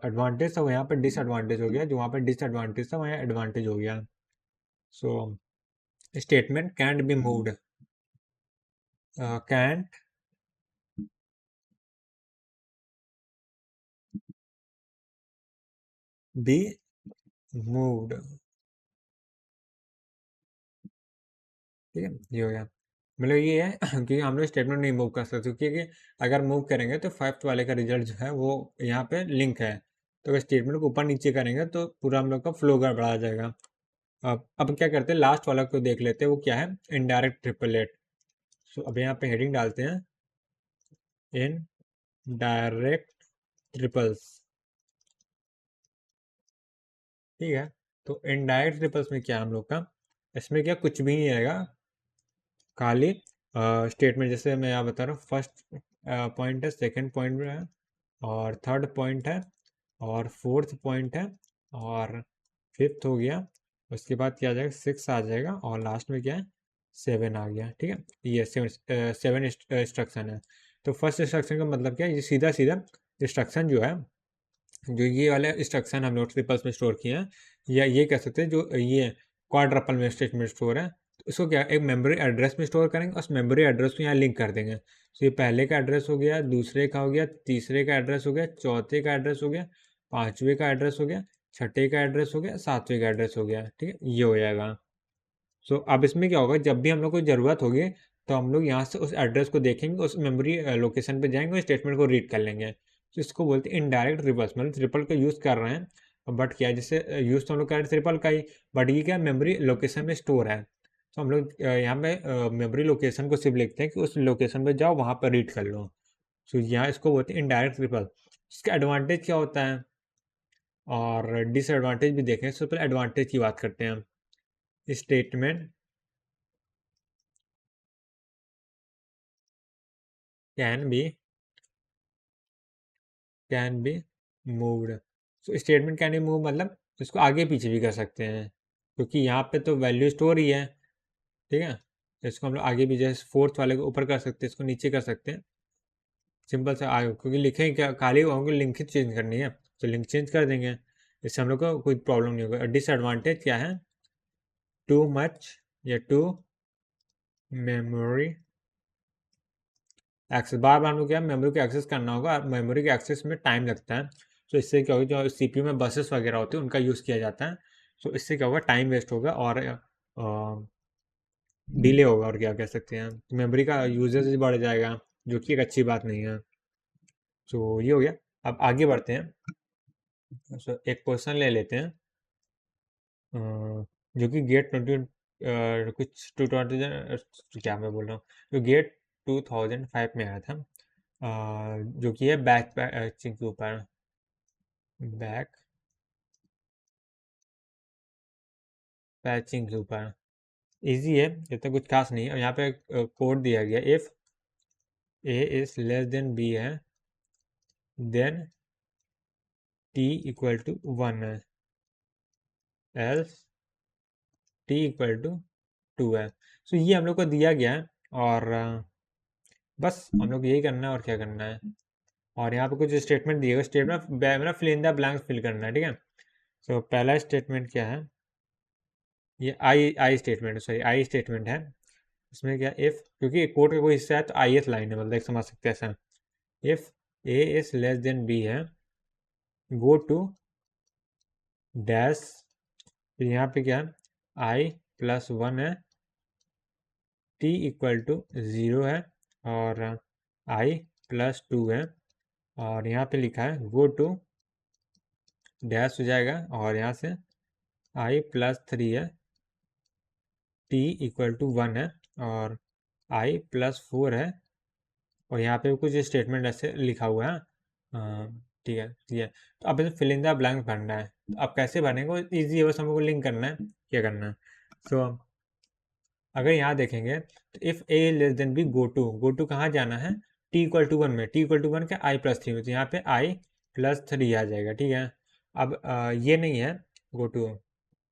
एडवांटेज था वो यहाँ पर डिसएडवांटेज हो गया, जो वहाँ पर डिसएडवांटेज था वहाँ एडवांटेज हो गया। So statement cantt be moved, cantt be moved, ठीक है, ये हो गया। मतलब ये है क्योंकि हम लोग स्टेटमेंट नहीं मूव कर सकते, क्योंकि अगर मूव करेंगे तो फिफ्थ वाले का रिजल्ट जो है वो यहाँ पे लिंक है, तो अगर स्टेटमेंट को ऊपर नीचे करेंगे तो पूरा हम लोग का फ्लो गड़बड़ा जाएगा। अब क्या करते हैं, लास्ट वाला को देख लेते हैं, वो क्या है, इनडायरेक्ट ट्रिपलेट। सो अब यहाँ पे हेडिंग डालते हैं, इन डायरेक्ट ट्रिपल्स, ठीक है। तो इनडायरेक्ट ट्रिपल्स में क्या है हम लोग का, इसमें क्या कुछ भी नहीं रहेगा, खाली स्टेटमेंट, जैसे मैं यहाँ बता रहा हूँ, फर्स्ट पॉइंट है, सेकंड पॉइंट है और थर्ड पॉइंट है और फोर्थ पॉइंट है और फिफ्थ हो गया, उसके बाद क्या आ जाएगा, सिक्स आ जाएगा और लास्ट में क्या है, 7 आ गया, ठीक है। ये 7 इंस्ट्रक्शन है। तो फर्स्ट इंस्ट्रक्शन का मतलब क्या है, ये सीधा सीधा इंस्ट्रक्शन जो है, जो ये वाले इंस्ट्रक्शन हम लोग ट्रिपल्स में स्टोर किए हैं, या ये कह सकते हैं जो ये क्वाड्रपल में स्टेटमेंट स्टोर है, तो इसको क्या एक मेमोरी एड्रेस में स्टोर करेंगे, उस मेमोरी एड्रेस को यहाँ लिंक कर देंगे। तो ये पहले का एड्रेस हो गया, दूसरे का हो गया, तीसरे का एड्रेस हो गया, चौथे का एड्रेस हो गया, पाँचवें का एड्रेस हो गया, छठे का एड्रेस हो गया, सातवें का एड्रेस हो गया, ठीक है, ये हो जाएगा। सो अब इसमें क्या होगा, जब भी हम लोग को ज़रूरत होगी तो हम लोग यहाँ से उस एड्रेस को देखेंगे, उस मेमोरी लोकेशन पे जाएंगे और स्टेटमेंट को रीड कर लेंगे। तो इसको बोलते हैं इनडायरेक्ट रिवर्स, मतलब ट्रिपल का यूज़ कर रहे हैं, बट क्या है, जैसे यूज़ तो हम लोग कर रहे हैं ट्रिपल का ही, बट ये क्या मेमोरी लोकेशन में स्टोर है। तो हम लोग यहाँ पे मेमोरी लोकेशन को सिर्फ लिखते हैं कि उस लोकेशन पे जाओ, वहाँ पर रीड कर लो। तो यहाँ इसको बोलते हैं इनडायरेक्ट रिवर्स। इसका एडवांटेज क्या होता है और डिसएडवांटेज भी देखें, सबसे पहले एडवांटेज की बात करते हैं हम। Statement can B can be moved. So statement can B move मतलब इसको आगे पीछे भी कर सकते हैं, क्योंकि यहाँ पे तो वैल्यू स्टोर ही है, ठीक है। तो इसको हम लोग आगे भी, जैसे फोर्थ वाले को ऊपर कर सकते हैं, इसको नीचे कर सकते हैं, सिंपल से आगे, क्योंकि लिखें क्या खाली हमको लिंक ही चेंज करनी है, तो लिंक चेंज कर देंगे, इससे हम लोग को कोई प्रॉब्लम नहीं होगा। डिसएडवांटेज क्या है, टू मच या टू मेमोरी एक्सेस, बार बार हम लोग क्या मेमोरी को एक्सेस करना होगा, मेमोरी के एक्सेस में टाइम लगता है। तो इससे क्या होगा, जो सीपीयू में बसेस वगैरह होती है उनका यूज़ किया जाता है, तो इससे क्या होगा, टाइम वेस्ट होगा और डिले होगा, और क्या कह सकते हैं, मेमोरी का यूजेज बढ़ जाएगा, जो कि एक अच्छी बात नहीं है। तो ये हो गया। अब आगे बढ़ते हैं। एक क्वेश्चन ले लेते हैं, जो कि गेट 20 कुछ 2000, क्या मैं बोल रहा हूँ, जो गेट 2005 में आया था, जो कि है बैक पैचिंग के ऊपर। बैक पैचिंग के ऊपर इजी है, इतना कुछ खास नहीं है। और यहाँ पे कोड दिया गया, if a is less than b है, देन टी इक्वल टू 1 है, एल्स टी इक्वल टू 2 है। सो ये हम लोग को दिया गया है, और बस हम लोग यही करना है, और क्या करना है। और यहाँ पे कुछ स्टेटमेंट दिए गए, स्टेटमेंट मतलब fill in the blanks fill करना है, ठीक है। सो पहला स्टेटमेंट क्या है, ये आई स्टेटमेंट, सॉरी आई स्टेटमेंट है। इसमें क्या, इफ, क्योंकि कोड का कोई हिस्सा है तो आई एस लाइन है, मतलब एक समझ सकते हैं ऐसा। If a is less than b है, गो टू डैश, फिर यहाँ पे क्या है, आई प्लस 1 है, टी इक्वल टू 0 है, और आई प्लस 2 है, और यहाँ पे लिखा है गो टू डैश हो जाएगा, और यहाँ से आई प्लस 3 है, टी इक्वल टू 1 है, और आई प्लस 4 है, और यहाँ पे कुछ स्टेटमेंट ऐसे लिखा हुआ है। ठीक है, ठीक है। तो अब इसे फिल इन द ब्लैंक भरना है। तो अब कैसे भरेंगे, ईजी है, बस हमको लिंक करना है, क्या करना है। सो अगर यहाँ देखेंगे तो if a less than b, go to कहाँ जाना है, टी इक्वल टू 1 में, टी इक्वल टू 1 के आई प्लस 3 में, तो यहाँ पे आई प्लस 3 आ जाएगा, ठीक है। अब ये नहीं है गो टू,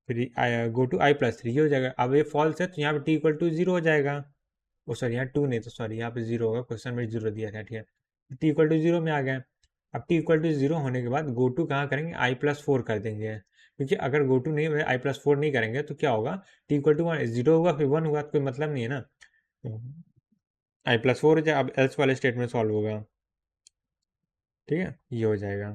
फिर गो टू आई प्लस 3 ये हो जाएगा। अब ये फॉल्स है तो यहाँ पे टी इक्वल टू 0 हो जाएगा। ओ सॉरी, यहाँ 2 नहीं, तो सॉरी यहाँ पे 0 होगा, क्वेश्चन में 0 दिया था, ठीक है। टी इक्वल टू 0 में आ गए। अब टी इक्वल टू 0 होने के बाद गो टू कहाँ करेंगे, आई प्लस 4 कर देंगे, क्योंकि अगर गो टू नहीं, आई प्लस 4 नहीं करेंगे तो क्या होगा, टी इक्वल टू 1 0 होगा, फिर 1 होगा, तो कोई मतलब नहीं है ना। आई प्लस 4 हो जाए, अब एल्स वाले स्टेटमेंट सॉल्व होगा, ठीक है, ये हो जाएगा,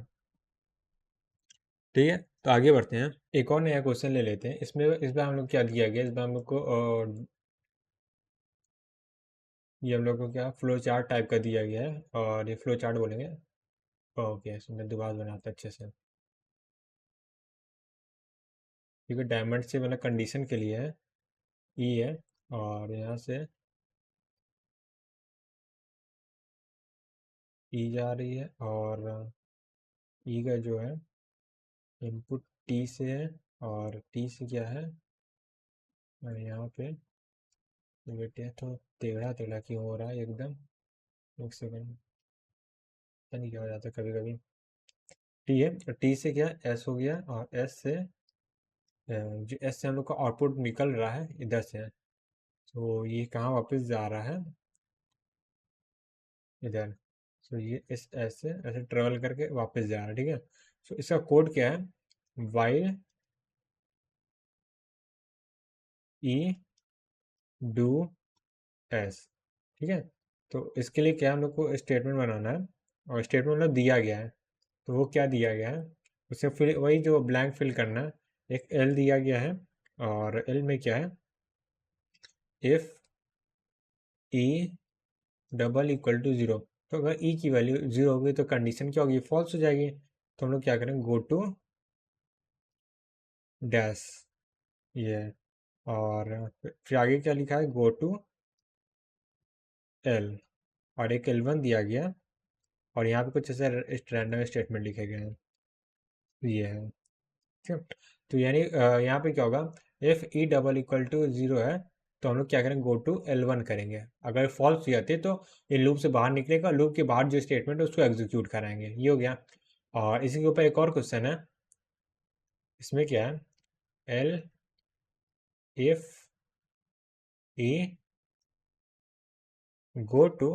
ठीक है। तो आगे बढ़ते हैं, एक और नया क्वेश्चन ले लेते हैं। इसमें इस बार हम लोग क्या दिया गया, इस बार हम लोग को ये हम लोग को क्या फ्लो चार्ट टाइप का दिया गया है, और ये फ्लो चार्ट बोलेंगे। ओके, सो मैं दोबारा बनाता अच्छे से, क्योंकि डायमंड से मतलब कंडीशन के लिए है, ई है, और यहाँ से ई जा रही है, और ई का जो है इनपुट टी से है, और टी से क्या है, और यहाँ पे बेटे तो टेढ़ा टेढ़ा क्यों हो रहा है एकदम, एक सेकंड, पता नहीं क्या हो जाता है कभी कभी। टी है, टी से क्या एस हो गया, और एस से जो एस से हम लोग का आउटपुट निकल रहा है इधर से, तो ये कहाँ वापस जा रहा है, इधर। तो ये इस ऐसे ऐसे ट्रेवल करके वापस जा रहा है, ठीक है। तो इसका कोड क्या है, वाइल ई डू एस, ठीक है। तो इसके लिए क्या हम लोग को स्टेटमेंट बनाना है, और स्टेटमेंट मतलब दिया गया है, तो वो क्या दिया गया है, उसे फिल, वही जो ब्लैंक फिल करना है। एक एल दिया गया है, और एल में क्या है, if e double equal to 0, तो अगर ई की वैल्यू 0 होगी तो कंडीशन क्या होगी, फॉल्स हो जाएगी। तो हम लोग क्या करेंगे, गो टू डैश, ये है। और फिर आगे क्या लिखा है, गो टू एल, और एक L1 दिया गया, और यहाँ पे कुछ ऐसे रैंडम स्टेटमेंट लिखे गए हैं, ये है, ठीक है। तो यानी यहाँ पे क्या होगा, if e double equal to 0 है, तो हम लोग क्या करेंगे, गो टू L1 करेंगे। अगर फॉल्स हो जाती है तो ये लूप से बाहर निकलेगा, लूप के बाहर जो स्टेटमेंट है उसको एग्जीक्यूट कराएंगे, ये हो गया। और इसी के ऊपर एक और क्वेश्चन है, इसमें क्या है, l if e go to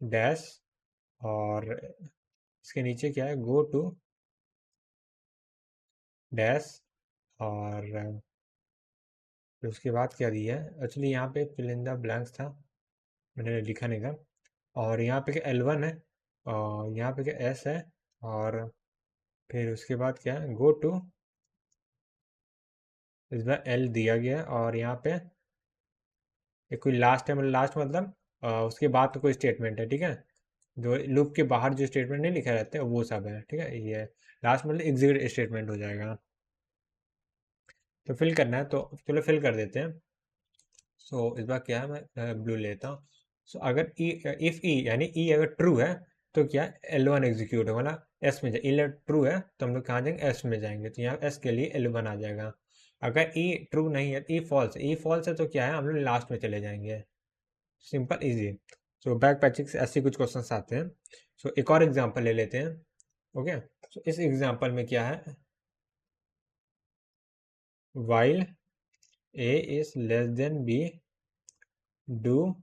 dash, और इसके नीचे क्या है, गो टू डैश, और फिर उसके बाद क्या दिया है, एक्चुअली यहाँ पे फिल इन द ब्लैंक्स था, मैंने लिखा नहीं था। और यहाँ पे क्या L1 है, और यहाँ पे क्या S है, और फिर उसके बाद क्या है, गो टू, इस बार L दिया गया है, और यहाँ पे एक कोई लास्ट है, मतलब लास्ट मतलब उसके बाद तो कोई स्टेटमेंट है, ठीक है। जो लूप के बाहर जो स्टेटमेंट नहीं लिखा रहता है वो सब है, ठीक है। ये लास्ट मतलब एग्जिट स्टेटमेंट हो जाएगा। तो फिल करना है, तो चलो फिल कर देते हैं। सो इस बार क्या है, मैं ब्लू लेता हूँ। सो अगर ई, इफ ई यानी ई अगर ट्रू है तो क्या L1 एग्जीक्यूट होगा ना, एस में जाए। ई ट्रू है तो हम लोग कहाँ जाएंगे, एस में जाएंगे, तो यहाँ एस के लिए L1 आ जाएगा। अगर ई ट्रू नहीं है, ई फॉल्स है तो क्या है, हम लोग लास्ट में चले जाएंगे। Simple easy. So back patching से ऐसे कुछ क्वेश्चंस आते हैं। सो एक और एग्जांपल ले लेते हैं। ओके। सो इस एग्जांपल में क्या है, while a is less than b do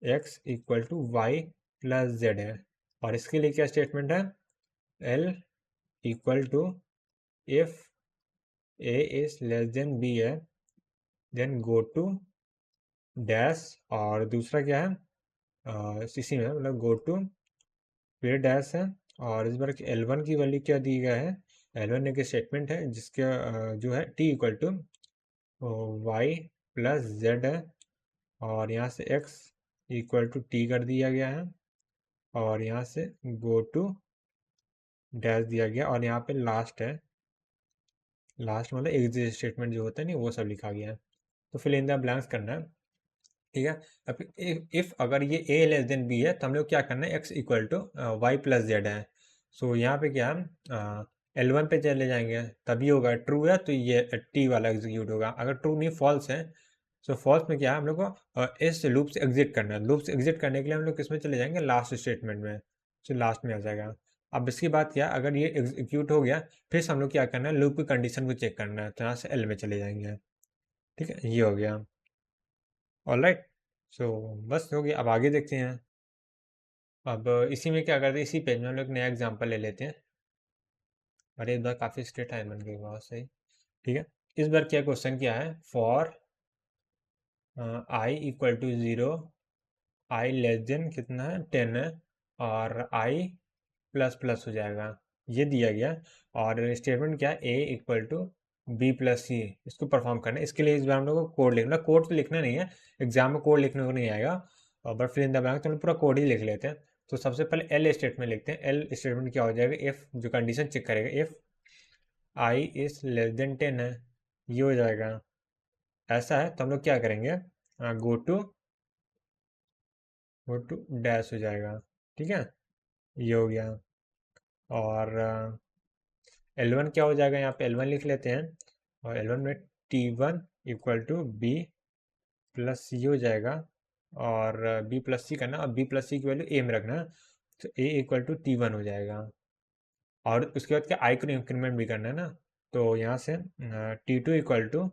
x equal to y plus z है। और इसके लिए क्या स्टेटमेंट है, l equal to if a is less than b है, देन गो टू डैश। और दूसरा क्या है, इसी में मतलब गो टू फिर डैश है। और इस बार L1 की वैल्यू क्या दी गया है, L1 एक स्टेटमेंट है जिसका जो है t equal to y plus z है। और यहाँ से x इक्वल टू टी कर दिया गया है। और यहाँ से गो टू डैश दिया गया, और यहाँ पे लास्ट है। लास्ट मतलब एग्जिट स्टेटमेंट जो होता है नहीं, वो सब लिखा गया है। तो फिल इन द ब्लैंक्स करना है, ठीक है। अब इफ अगर ये a लेस देन b है तो हम लोग क्या करना है, x equal to y plus z है। सो यहाँ पे क्या है, L1 पे चले जाएंगे तभी होगा। ट्रू है तो ये t वाला एग्जीक्यूट होगा, अगर ट्रू नहीं फॉल्स है। सो फॉल्स में क्या है, हम लोग को इस लूप से एग्जिट करना है। लूप से एग्जिट करने के लिए हम लोग किस में चले जाएंगे, लास्ट स्टेटमेंट में। सो लास्ट में आ जाएगा। अब इसके बाद क्या, अगर ये एग्जीक्यूट हो गया फिर से हम लोग क्या करना है, लूप की कंडीशन को चेक करना है, तो यहाँ से L में चले जाएंगे, ठीक है। ये हो गया। ऑलराइट। सो बस हो गया, अब आगे देखते हैं। अब इसी में क्या करते हैं, इसी पेज में हम लोग नया एग्जांपल ले लेते हैं। अरे इस बार काफ़ी स्ट्रेट लाइन बन गई, बहुत सही, ठीक है। इस बार क्या क्वेश्चन क्या है, for i equal to zero, i less than कितना है 10 है, और आई प्लस प्लस हो जाएगा, ये दिया गया। और स्टेटमेंट क्या है, ए इक्वल टू बी प्लस सी, इसको परफॉर्म करना है। इसके लिए इस बार हम लोग को कोड लिखना, कोड तो लिखना नहीं है, एग्जाम में कोड लिखने को नहीं आएगा। और बट फिर इन द ब्लैंक तो हम लोग पूरा कोड ही लिख लेते हैं। तो सबसे पहले एल स्टेटमेंट लिखते हैं। एल स्टेटमेंट क्या हो जाएगा, इफ जो कंडीशन चेक करेगा, if I is less then 10 है, ये हो जाएगा। ऐसा है तो हम लोग क्या करेंगे, गो टू डैश हो जाएगा, ठीक है। ये हो गया। और L1 क्या हो जाएगा, यहाँ पे L1 लिख लेते हैं। और L1 में T1 equal to B plus C हो जाएगा। और बी प्लस सी करना, और बी प्लस सी की वैल्यू ए में रखना, तो ए इक्वल टू T1 हो जाएगा। और उसके बाद क्या, आई को इंक्रीमेंट भी करना है ना, तो यहाँ से T2 equal to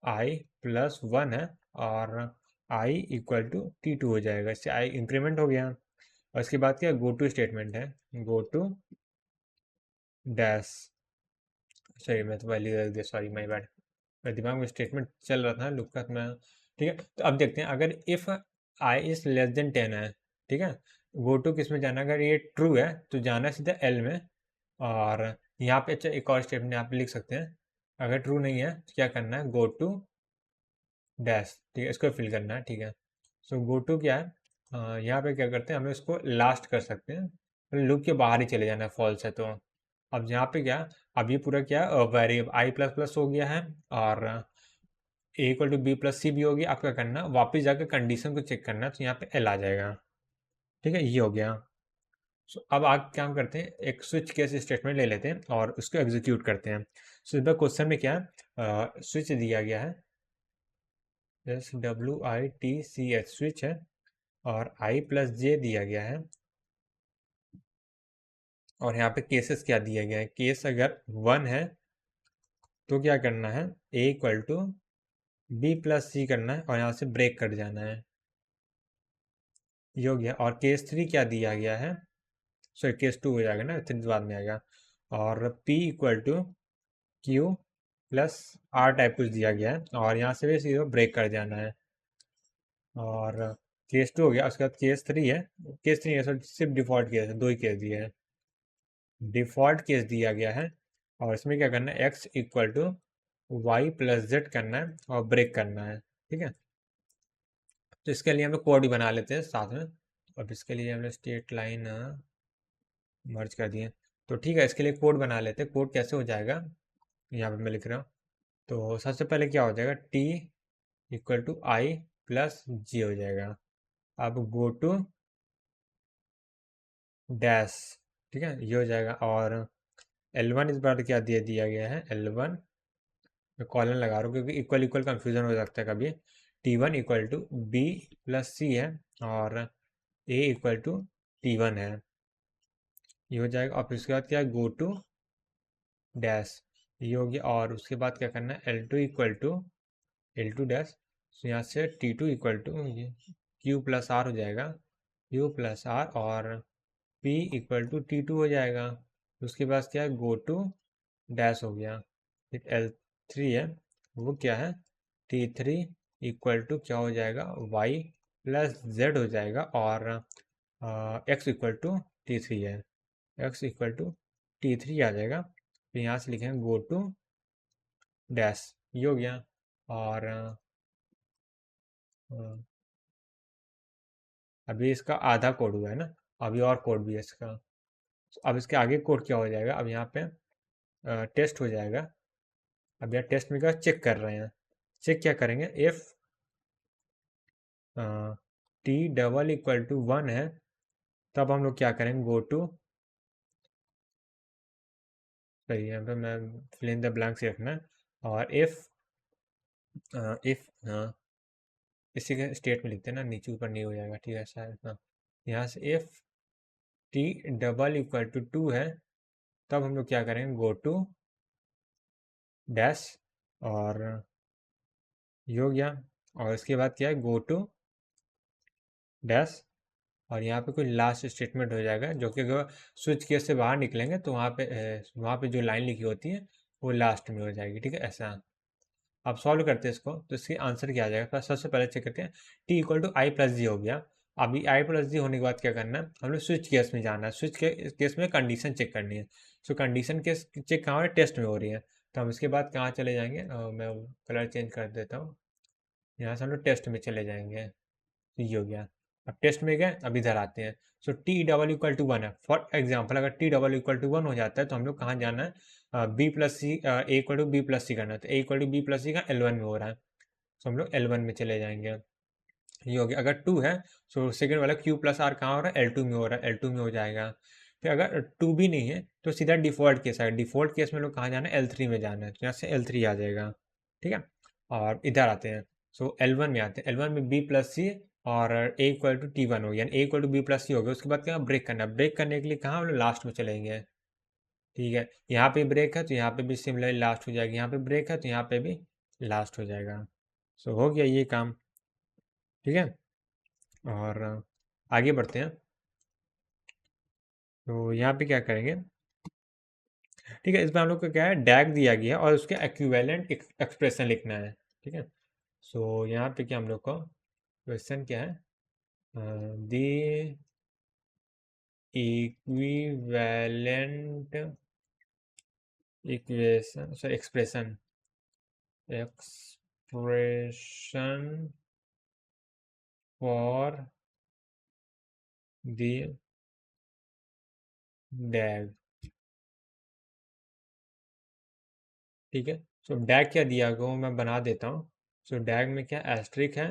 I plus 1 है, और आई इक्वल टू T2 हो जाएगा, इससे आई इंक्रीमेंट हो गया। और इसके बाद क्या, गो टू स्टेटमेंट है, गो टू डैश। सॉरी मैं तो वैल्यू रख दिया, सॉरी माई बैड, मेरे दिमाग में स्टेटमेंट चल रहा था लुक का, तो मैं, ठीक है। तो अब देखते हैं, अगर if I is less then 10 है, ठीक है, गो टू किस में जाना, अगर ये ट्रू है तो जाना है सीधा एल में। और यहाँ पे अच्छा एक और स्टेटमेंट यहाँ पे लिख सकते हैं, अगर ट्रू नहीं है तो क्या करना है, गो टू डैश, ठीक है, इसको फिल करना है, ठीक है। सो गो टू क्या है, यहाँ पे क्या करते हैं, हम लोग इसको लास्ट कर सकते हैं, लूप के बाहर ही चले जाना है, फॉल्स है तो। अब यहाँ पे क्या, अब ये पूरा क्या वेरिएबल आई प्लस प्लस हो गया है, और ए इक्वल टू बी प्लस सी भी हो गया। आपका करना वापस जाकर कंडीशन को चेक करना है, तो यहाँ पे एल आ जाएगा, ठीक है। ये हो गया। सो अब आप क्या करते हैं, एक स्विच केस स्टेटमेंट ले लेते हैं और उसको एग्जीक्यूट करते हैं। सो इस बार क्वेश्चन में क्या है, स्विच दिया गया है, जैसे WITCH स्विच है, और आई प्लस जे दिया गया है। और यहाँ पे केसेस क्या दिया गया है, केस अगर 1 है तो क्या करना है, ए equal to B plus C करना है, और यहाँ से ब्रेक कट जाना है, ये हो गया। और केस 3 क्या दिया गया है, सॉरी केस 2 हो जाएगा ना, 3 बाद में आएगा। और P equal to q plus r type कुछ दिया गया है, और यहाँ से भी सीधे ब्रेक कर जाना है। और केस 2 हो गया, उसके बाद केस 3 है, केस 3 है सर, सिर्फ डिफॉल्ट केस है, दो ही केस दिए हैं, डिफॉल्ट केस दिया गया है। और इसमें क्या करना है, x equal to y plus z करना है और ब्रेक करना है, ठीक है। तो इसके लिए हम लोग कोड भी बना लेते हैं साथ में। अब इसके लिए हमने स्टेट लाइन मर्ज कर दिए। तो ठीक है, इसके लिए कोड बना लेते हैं। कोड कैसे हो जाएगा, यहाँ पे मैं लिख रहा हूँ। तो सबसे पहले क्या हो जाएगा, T equal to I plus G हो जाएगा। अब गो टू डैश, ठीक है, ये हो जाएगा। और L1 इस बार क्या दे दिया गया है, L1 मैं कॉलन लगा रहा हूँ क्योंकि इक्वल इक्वल कंफ्यूजन हो सकता है कभी। T1 equal to B plus C है, और A इक्वल टू T1 है, ये हो जाएगा। और फिर उसके बाद क्या है, गो टू डैश, ये हो गया। और उसके बाद क्या करना है, L2 equal to L2 dash. तो यहाँ से T2 equal to Q plus r हो जाएगा, Q प्लस आर। और P इक्वल टू T2 हो जाएगा। उसके बाद क्या है, गो टू डैश हो गया। फिर L3 है, वो क्या है, T3 इक्वल टू क्या हो जाएगा, Y प्लस Z हो जाएगा। और X इक्वल टू T3 है, X इक्वल टू T3 आ जाएगा। फिर यहाँ से लिखेंगे गो टू डैश, ये हो गया। और अभी इसका आधा कोड हुआ है ना, अभी और कोड भी है इसका। अब इसके आगे कोड क्या हो जाएगा, अब यहाँ पे टेस्ट हो जाएगा। अब यहाँ टेस्ट में क्या चेक कर रहे हैं, चेक क्या करेंगे, if t double equal to 1 है, तब हम लोग क्या करेंगे, गो टू, सही यहाँ पे मैं फिल इन द ब्लैंक्स ही रखना है। और इफ इसी के स्टेट में लिखते हैं ना, नीचे ऊपर नहीं हो जाएगा, ठीक है शायद। हाँ, यहाँ से if t double equal to 2 है, तब हम लोग क्या करेंगे, गो टू डैश, और ये हो गया। और इसके बाद क्या है, गो टू डैश। और यहाँ पे कोई लास्ट स्टेटमेंट हो जाएगा, जो कि अगर स्विच केस से बाहर निकलेंगे तो वहाँ पे जो लाइन लिखी होती है वो लास्ट में हो जाएगी, ठीक है, ऐसा। अब सॉल्व करते हैं इसको, तो इसके आंसर क्या आ जाएगा, सबसे पहले चेक करते हैं। T equal to I plus G हो गया। अभी आई प्लस जी होने के बाद क्या करना है, हम लोग स्विच केस में जाना है। स्विच के केस में कंडीशन चेक करनी है। सो कंडीशन केस चेक कहाँ हो रही है, टेस्ट में हो रही है। तो हम इसके बाद कहाँ चले जाएंगे, मैं कलर चेंज कर देता हूँ। यहाँ से हम लोग टेस्ट में चले जाएंगे, तो ये हो गया। अब टेस्ट में गए, अब इधर आते हैं। So T double equal to 1 है, फॉर एग्जाम्पल अगर टी डबल इक्वल टू 1 हो जाता है तो हम लोग कहाँ जाना है, B plus C, A equal to B plus C करना है। तो A equal to B plus C का L1 में हो रहा है, तो हम लोग L1 में चले जाएंगे, ये हो गया। अगर 2 है तो सेकंड वाला क्यू प्लस आर कहाँ हो रहा है, L2 में हो रहा है, L2 में हो जाएगा। फिर अगर 2 भी नहीं है तो सीधा डिफ़ॉल्ट केस है, डिफ़ॉल्ट केस में लोग कहाँ जाना है, L3 में जाना है, तो यहाँ से L3 आ जाएगा, ठीक है। और इधर आते हैं, सो L1 में आते हैं। L1 में बी प्लस सी और ए इक्वल टू T1 हो गया, यानी ए equal to B plus C हो गया। उसके बाद क्या ब्रेक करना है, ब्रेक करने के लिए कहाँ हम लोग लास्ट में चलेंगे, ठीक है। यहाँ पे ब्रेक है तो यहाँ पे भी सिमिलरली लास्ट हो जाएगा, यहाँ पे ब्रेक है तो यहाँ पे भी लास्ट हो जाएगा। सो हो गया ये काम, ठीक है। और आगे बढ़ते हैं। तो यहाँ पे क्या करेंगे, ठीक है, इसमें हम लोग को क्या है, डैग दिया गया है और उसके एक्विवेलेंट एक्सप्रेशन लिखना है, ठीक है। सो यहाँ पे क्या हम लोग को क्वेश्चन क्या है, the equivalent equation, sorry expression, expression for the DAG, ठीक है। सो डैग क्या दिया गया वो मैं बना देता हूँ। सो डैग में क्या एस्ट्रिक है,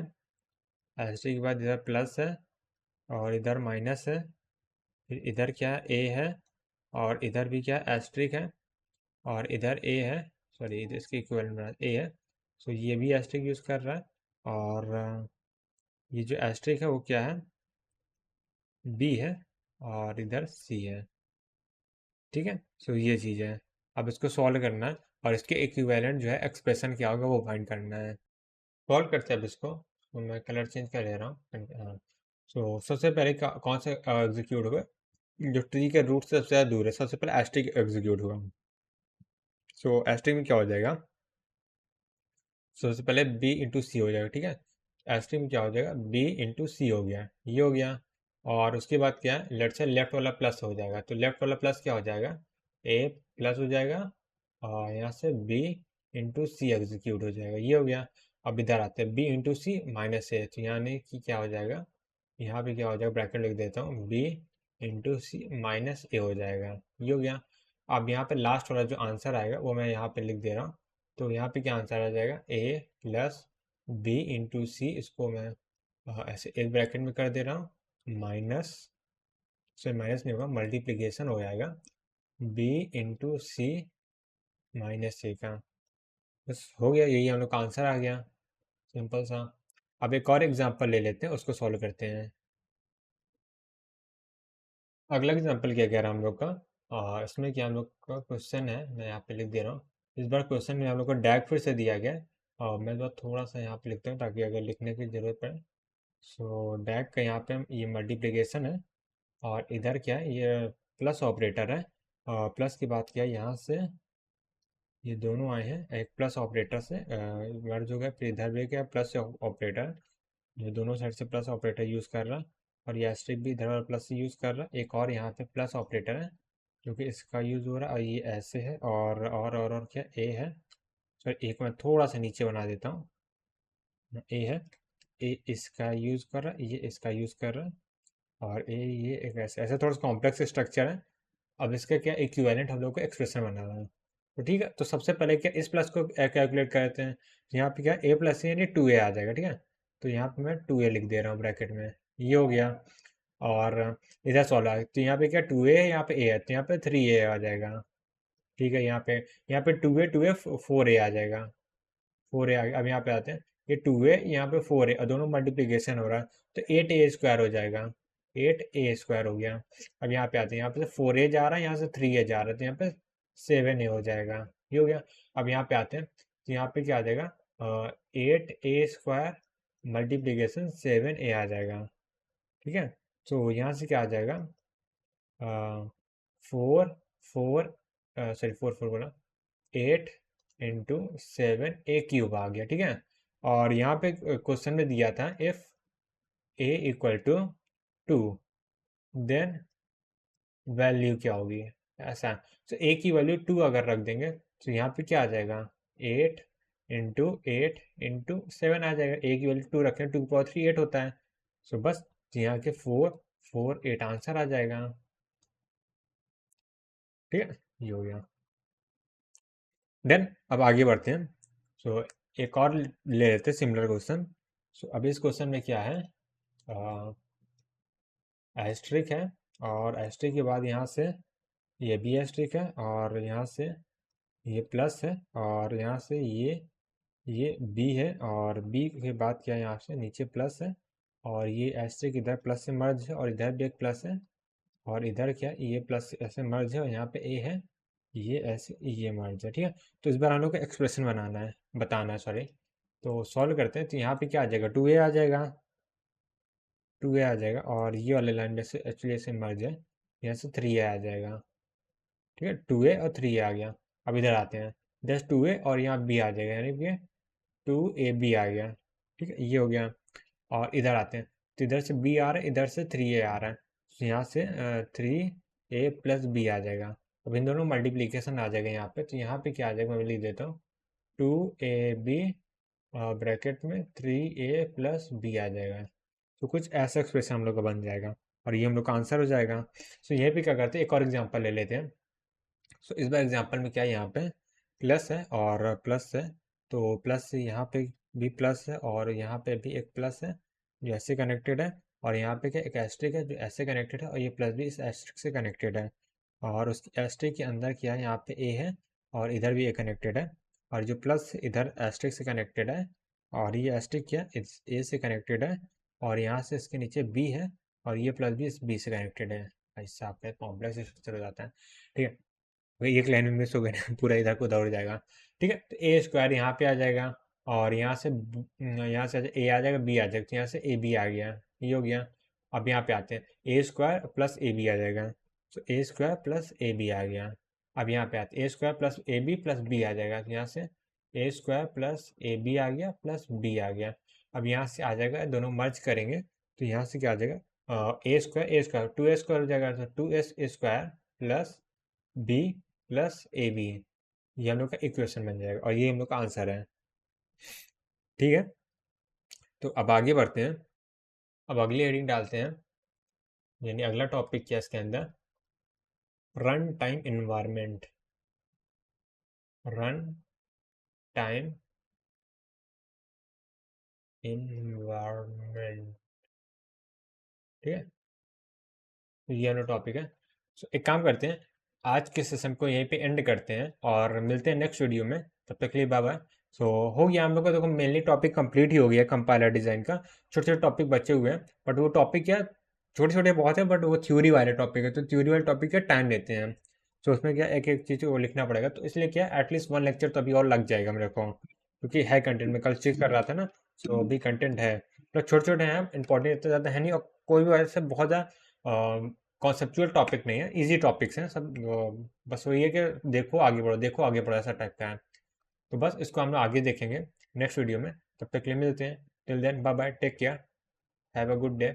एस्ट्रिक के बाद इधर प्लस है और इधर माइनस है, फिर इधर क्या ए है और इधर भी क्या एस्ट्रिक है और इधर ए है, सॉरी इधर इसके इक्विवेलेंट ए है। सो ये भी एस्ट्रिक यूज़ कर रहा है। और ये जो एस्ट्रिक है वो क्या है, बी है, और इधर सी है, ठीक है। सो ये चीज़ है। अब इसको सॉल्व करना है और इसके इक्विवेलेंट जो है एक्सप्रेशन क्या होगा वो फाइंड करना है। सॉल्व करते हैं अब इसको, तो मैं कलर चेंज कर ले रहा हूँ, हाँ। सो सबसे पहले कौन सा एग्जीक्यूट होगा, जो ट्री के रूट से सबसे ज़्यादा दूर है, सबसे पहले एस्ट्रिक एग्जीक्यूट होगा। सो एस्ट्रिक में क्या हो जाएगा, सबसे पहले बी इंटू सी हो जाएगा, ठीक है। एस्ट्रिक में क्या हो जाएगा, बी इंटू सी हो गया, ये हो गया। और उसके बाद क्या है, लेफ्ट से लेफ्ट वाला प्लस हो जाएगा, तो लेफ्ट वाला प्लस क्या हो जाएगा, ए प्लस हो जाएगा, और यहाँ से बी इंटू सी एग्जीक्यूट हो जाएगा, ये हो गया। अब इधर आते हैं बी इंटू सी माइनस ए, तो यानी कि क्या हो जाएगा, यहाँ पे क्या हो जाएगा, ब्रैकेट लिख देता हूँ, बी इंटू सी माइनस ए हो जाएगा, ये हो गया। अब यहाँ पे लास्ट वाला जो आंसर आएगा वो मैं यहाँ पे लिख दे रहा हूँ। तो यहाँ पे क्या आंसर आ जाएगा, ए प्लस बी इंटू सी, इसको मैं ऐसे एक ब्रैकेट में कर दे रहा हूँ, माइनस से माइनस नहीं होगा, मल्टीप्लीकेशन हो जाएगा बी इंटू सी माइनस सी का। बस हो गया, यही हम लोग का आंसर आ गया, सिंपल सा। अब एक और एग्जांपल ले लेते हैं, उसको सॉल्व करते हैं। अगला एग्जांपल क्या कह रहा है हम लोग का, इसमें क्या हम लोग का क्वेश्चन है, मैं यहाँ पे लिख दे रहा हूँ। इस बार क्वेश्चन में हम लोग को डैग फिर से दिया गया है, और मैं तो थोड़ा सा यहाँ पे लिखता हूँ ताकि अगर लिखने की ज़रूरत पड़े। सो डैग का यहाँ पे ये मल्टीप्लिकेशन है, और इधर क्या है, ये प्लस ऑपरेटर है। प्लस की बात किया यहाँ से, ये दोनों आए हैं एक प्लस ऑपरेटर से मर्ज हो गया, फिर इधर भी क्या प्लस ऑपरेटर, ये दोनों साइड से प्लस ऑपरेटर यूज़ कर रहा है, और ये एस्ट्रिक भी इधर वाला प्लस से यूज़ कर रहा है। एक और यहाँ पे प्लस ऑपरेटर है जो कि इसका यूज़ हो रहा है, और ये ऐसे है, और क्या ए है। सर एक मैं थोड़ा सा नीचे बना देता हूँ, ए है, ए इसका यूज़ कर रहा है, ये इसका यूज़ कर रहा है, और ए ये एक ऐसे ऐसे थोड़ा सा कॉम्प्लेक्स स्ट्रक्चर है। अब इसका क्या इक्विवेलेंट हम लोग को एक्सप्रेशन बनाना है। तो ठीक है, तो सबसे पहले क्या इस प्लस को कैलकुलेट करते हैं। तो यहाँ पे क्या ए प्लस यानी 2a आ जाएगा, ठीक है। तो यहाँ पे मैं 2a लिख दे रहा हूँ ब्रैकेट में, ये हो गया। और इधर 16, तो यहाँ पे क्या 2a है, यहाँ पे a है, तो यहाँ पे 3a आ जाएगा, ठीक है। यहाँ पे 2a 4a आ जाएगा, 4a आ गया। अब यहाँ पे आते हैं, ये 2a यहाँ पे 4a, और दोनों मल्टीप्लीकेशन हो रहा है, तो 8a स्क्वायर हो जाएगा, 8a स्क्वायर हो गया। अब यहाँ पे आते हैं, यहाँ पे 4a जा रहा है, यहाँ से 3a जा रहा है, तो यहाँ पे 7a हो जाएगा, ये हो गया। अब यहाँ पे आते हैं, तो यहाँ पे क्या आ जाएगा, 8a स्क्वायर मल्टीप्लीकेशन 7a आ जाएगा, ठीक है। तो यहाँ से क्या आ जाएगा, 4 बोला, 8 × 7 a³ आ गया, ठीक है। और यहाँ पे क्वेश्चन में दिया था if a equal to 2 then value क्या होगी, ऐसा। तो a की वैल्यू 2 अगर रख देंगे, तो यहाँ पे क्या आ जाएगा, 8 × 8 × 7 आ जाएगा। a की वैल्यू 2 रखें, 2 की पावर 3 8 होता है। सो बस यहाँ के 4 8 आंसर आ जाएगा, ठीक है, ये हो गया। देन अब आगे बढ़ते हैं। सो एक और ले लेते हैं सिमिलर क्वेश्चन। सो अभी इस क्वेश्चन में क्या है, एस्ट्रिक है, और एस्ट्रिक के बाद यहाँ से ये भी एस्ट्रिक है, और यहाँ से ये प्लस है, और यहाँ से ये बी है, और बी के बाद क्या यहाँ से नीचे प्लस है, और ये एस्ट्रिक इधर प्लस से मर्ज है, और इधर भी एक प्लस है, और इधर क्या ये प्लस ऐसे मर्ज है, और यहाँ पे ए है, ये ऐसे ये मर्ज है, ठीक है। तो इस बार हम लोग को एक्सप्रेशन बताना है, सॉरी। तो सॉल्व करते हैं, तो यहाँ पे क्या आ जाएगा, 2a आ जाएगा, 2a आ जाएगा, और ये वाले लाइन में से एक्चुअली ऐसे मर्ज है, यहाँ से 3a आ जाएगा, ठीक है। 2a और 3a आ गया। अब इधर आते हैं, इधर 2a और यहाँ b आ जाएगा, यानी कि 2ab आ गया, ठीक है, ये हो गया। और इधर आते हैं, तो इधर से b आ रहा है, इधर से 3a आ रहा है, तो यहाँ से 3a प्लस b आ जाएगा। अब इन दोनों मल्टीप्लीकेशन आ जाएगा यहाँ पे, तो यहाँ पे क्या आ जाएगा, मैं लिख देता हूँ 2ab ब्रैकेट में 3a प्लस b आ जाएगा। तो कुछ ऐसा एक्सप्रेशन हम लोग का बन जाएगा, और ये हम लोग का आंसर हो जाएगा। सो ये भी क्या करते हैं, एक और एग्जांपल ले लेते हैं। सो इस बार एग्जांपल में क्या है, यहाँ पे प्लस है और प्लस है, तो प्लस से यहाँ पे भी प्लस है, और यहाँ पे भी एक प्लस है जो ऐसे कनेक्टेड है, और यहाँ पे क्या एक एस्ट्रिक है जो ऐसे कनेक्टेड है, और ये प्लस भी इस एस्ट्रिक से कनेक्टेड है, और उस एस्ट्रिक के अंदर क्या है, यहाँ पे ए है, और इधर भी ए कनेक्टेड है, और जो प्लस इधर एस्ट्रिक से कनेक्टेड है, और ये एस्ट्रिक क्या इस ए से कनेक्टेड है, और यहाँ से इसके नीचे बी है, और ये प्लस भी इस बी से कनेक्टेड है। ऐसा आपका कॉम्प्लेक्स स्ट्रक्चर हो जाता है, ठीक है। वही एक लाइन में मिस हो गया ना, पूरा इधर को दौड़ जाएगा, ठीक है। तो ए स्क्वायर यहाँ पे आ जाएगा, और यहाँ से ए आ जाएगा, बी आ जाएगा, तो यहाँ से ए बी आ गया, ये हो गया। अब यहाँ पे आते हैं, A square plus A B आ जाएगा, तो A square plus A B आ गया। अब यहाँ पे आते हैं, A square plus A B plus B आ जाएगा, तो यहाँ से A square plus A B आ गया प्लस बी आ गया। अब यहाँ से आ जाएगा, दोनों मर्ज करेंगे, तो यहाँ से क्या आ जाएगा, ए स्क्वायर 2a² हो जाएगा, तो 2s square plus B plus ए बी, ये हम लोग का इक्वेशन बन जाएगा, और ये हम लोग का आंसर है, ठीक है, तो अब आगे बढ़ते हैं। अब अगली हेडिंग डालते हैं, यानी अगला टॉपिक क्या है इसके अंदर, run time environment. Run time environment, ठीक है, तो ये वाला टॉपिक है। सो एक काम करते हैं, आज के सेशन को यहीं पे एंड करते हैं और मिलते हैं नेक्स्ट वीडियो में। तब तक के लिए बाय बाय। सो हो गया हम लोग का, देखो मेनली टॉपिक कंप्लीट ही हो गया कंपाइलर डिज़ाइन का। छोटे छोटे टॉपिक बचे हुए हैं, बट वो टॉपिक क्या, छोटे छोटे बहुत है, बट वो थ्योरी वाले टॉपिक है, तो थ्योरी वाले टॉपिक का टाइम लेते हैं। सो उसमें क्या एक एक चीज़ को लिखना पड़ेगा, तो इसलिए क्या एटलीस्ट 1 लेक्चर तो अभी और लग जाएगा मेरे को, क्योंकि है कंटेंट, में कल चेक कर रहा था ना। सो अभी कंटेंट है, तो छोटे छोटे हैं, इंपॉर्टेंट इतना ज़्यादा है नहीं, और कोई भी वैसे बहुत ज़्यादा कॉन्सेप्चुअल टॉपिक नहीं है, इजी टॉपिक्स हैं सब। बस वही है कि देखो आगे बढ़ो, देखो आगे बढ़ो, ऐसा टाइप का है। तो बस इसको हम लोग आगे देखेंगे नेक्स्ट वीडियो में। तब तक के लिए मिलते हैं। Till then bye bye, take care, have a good day.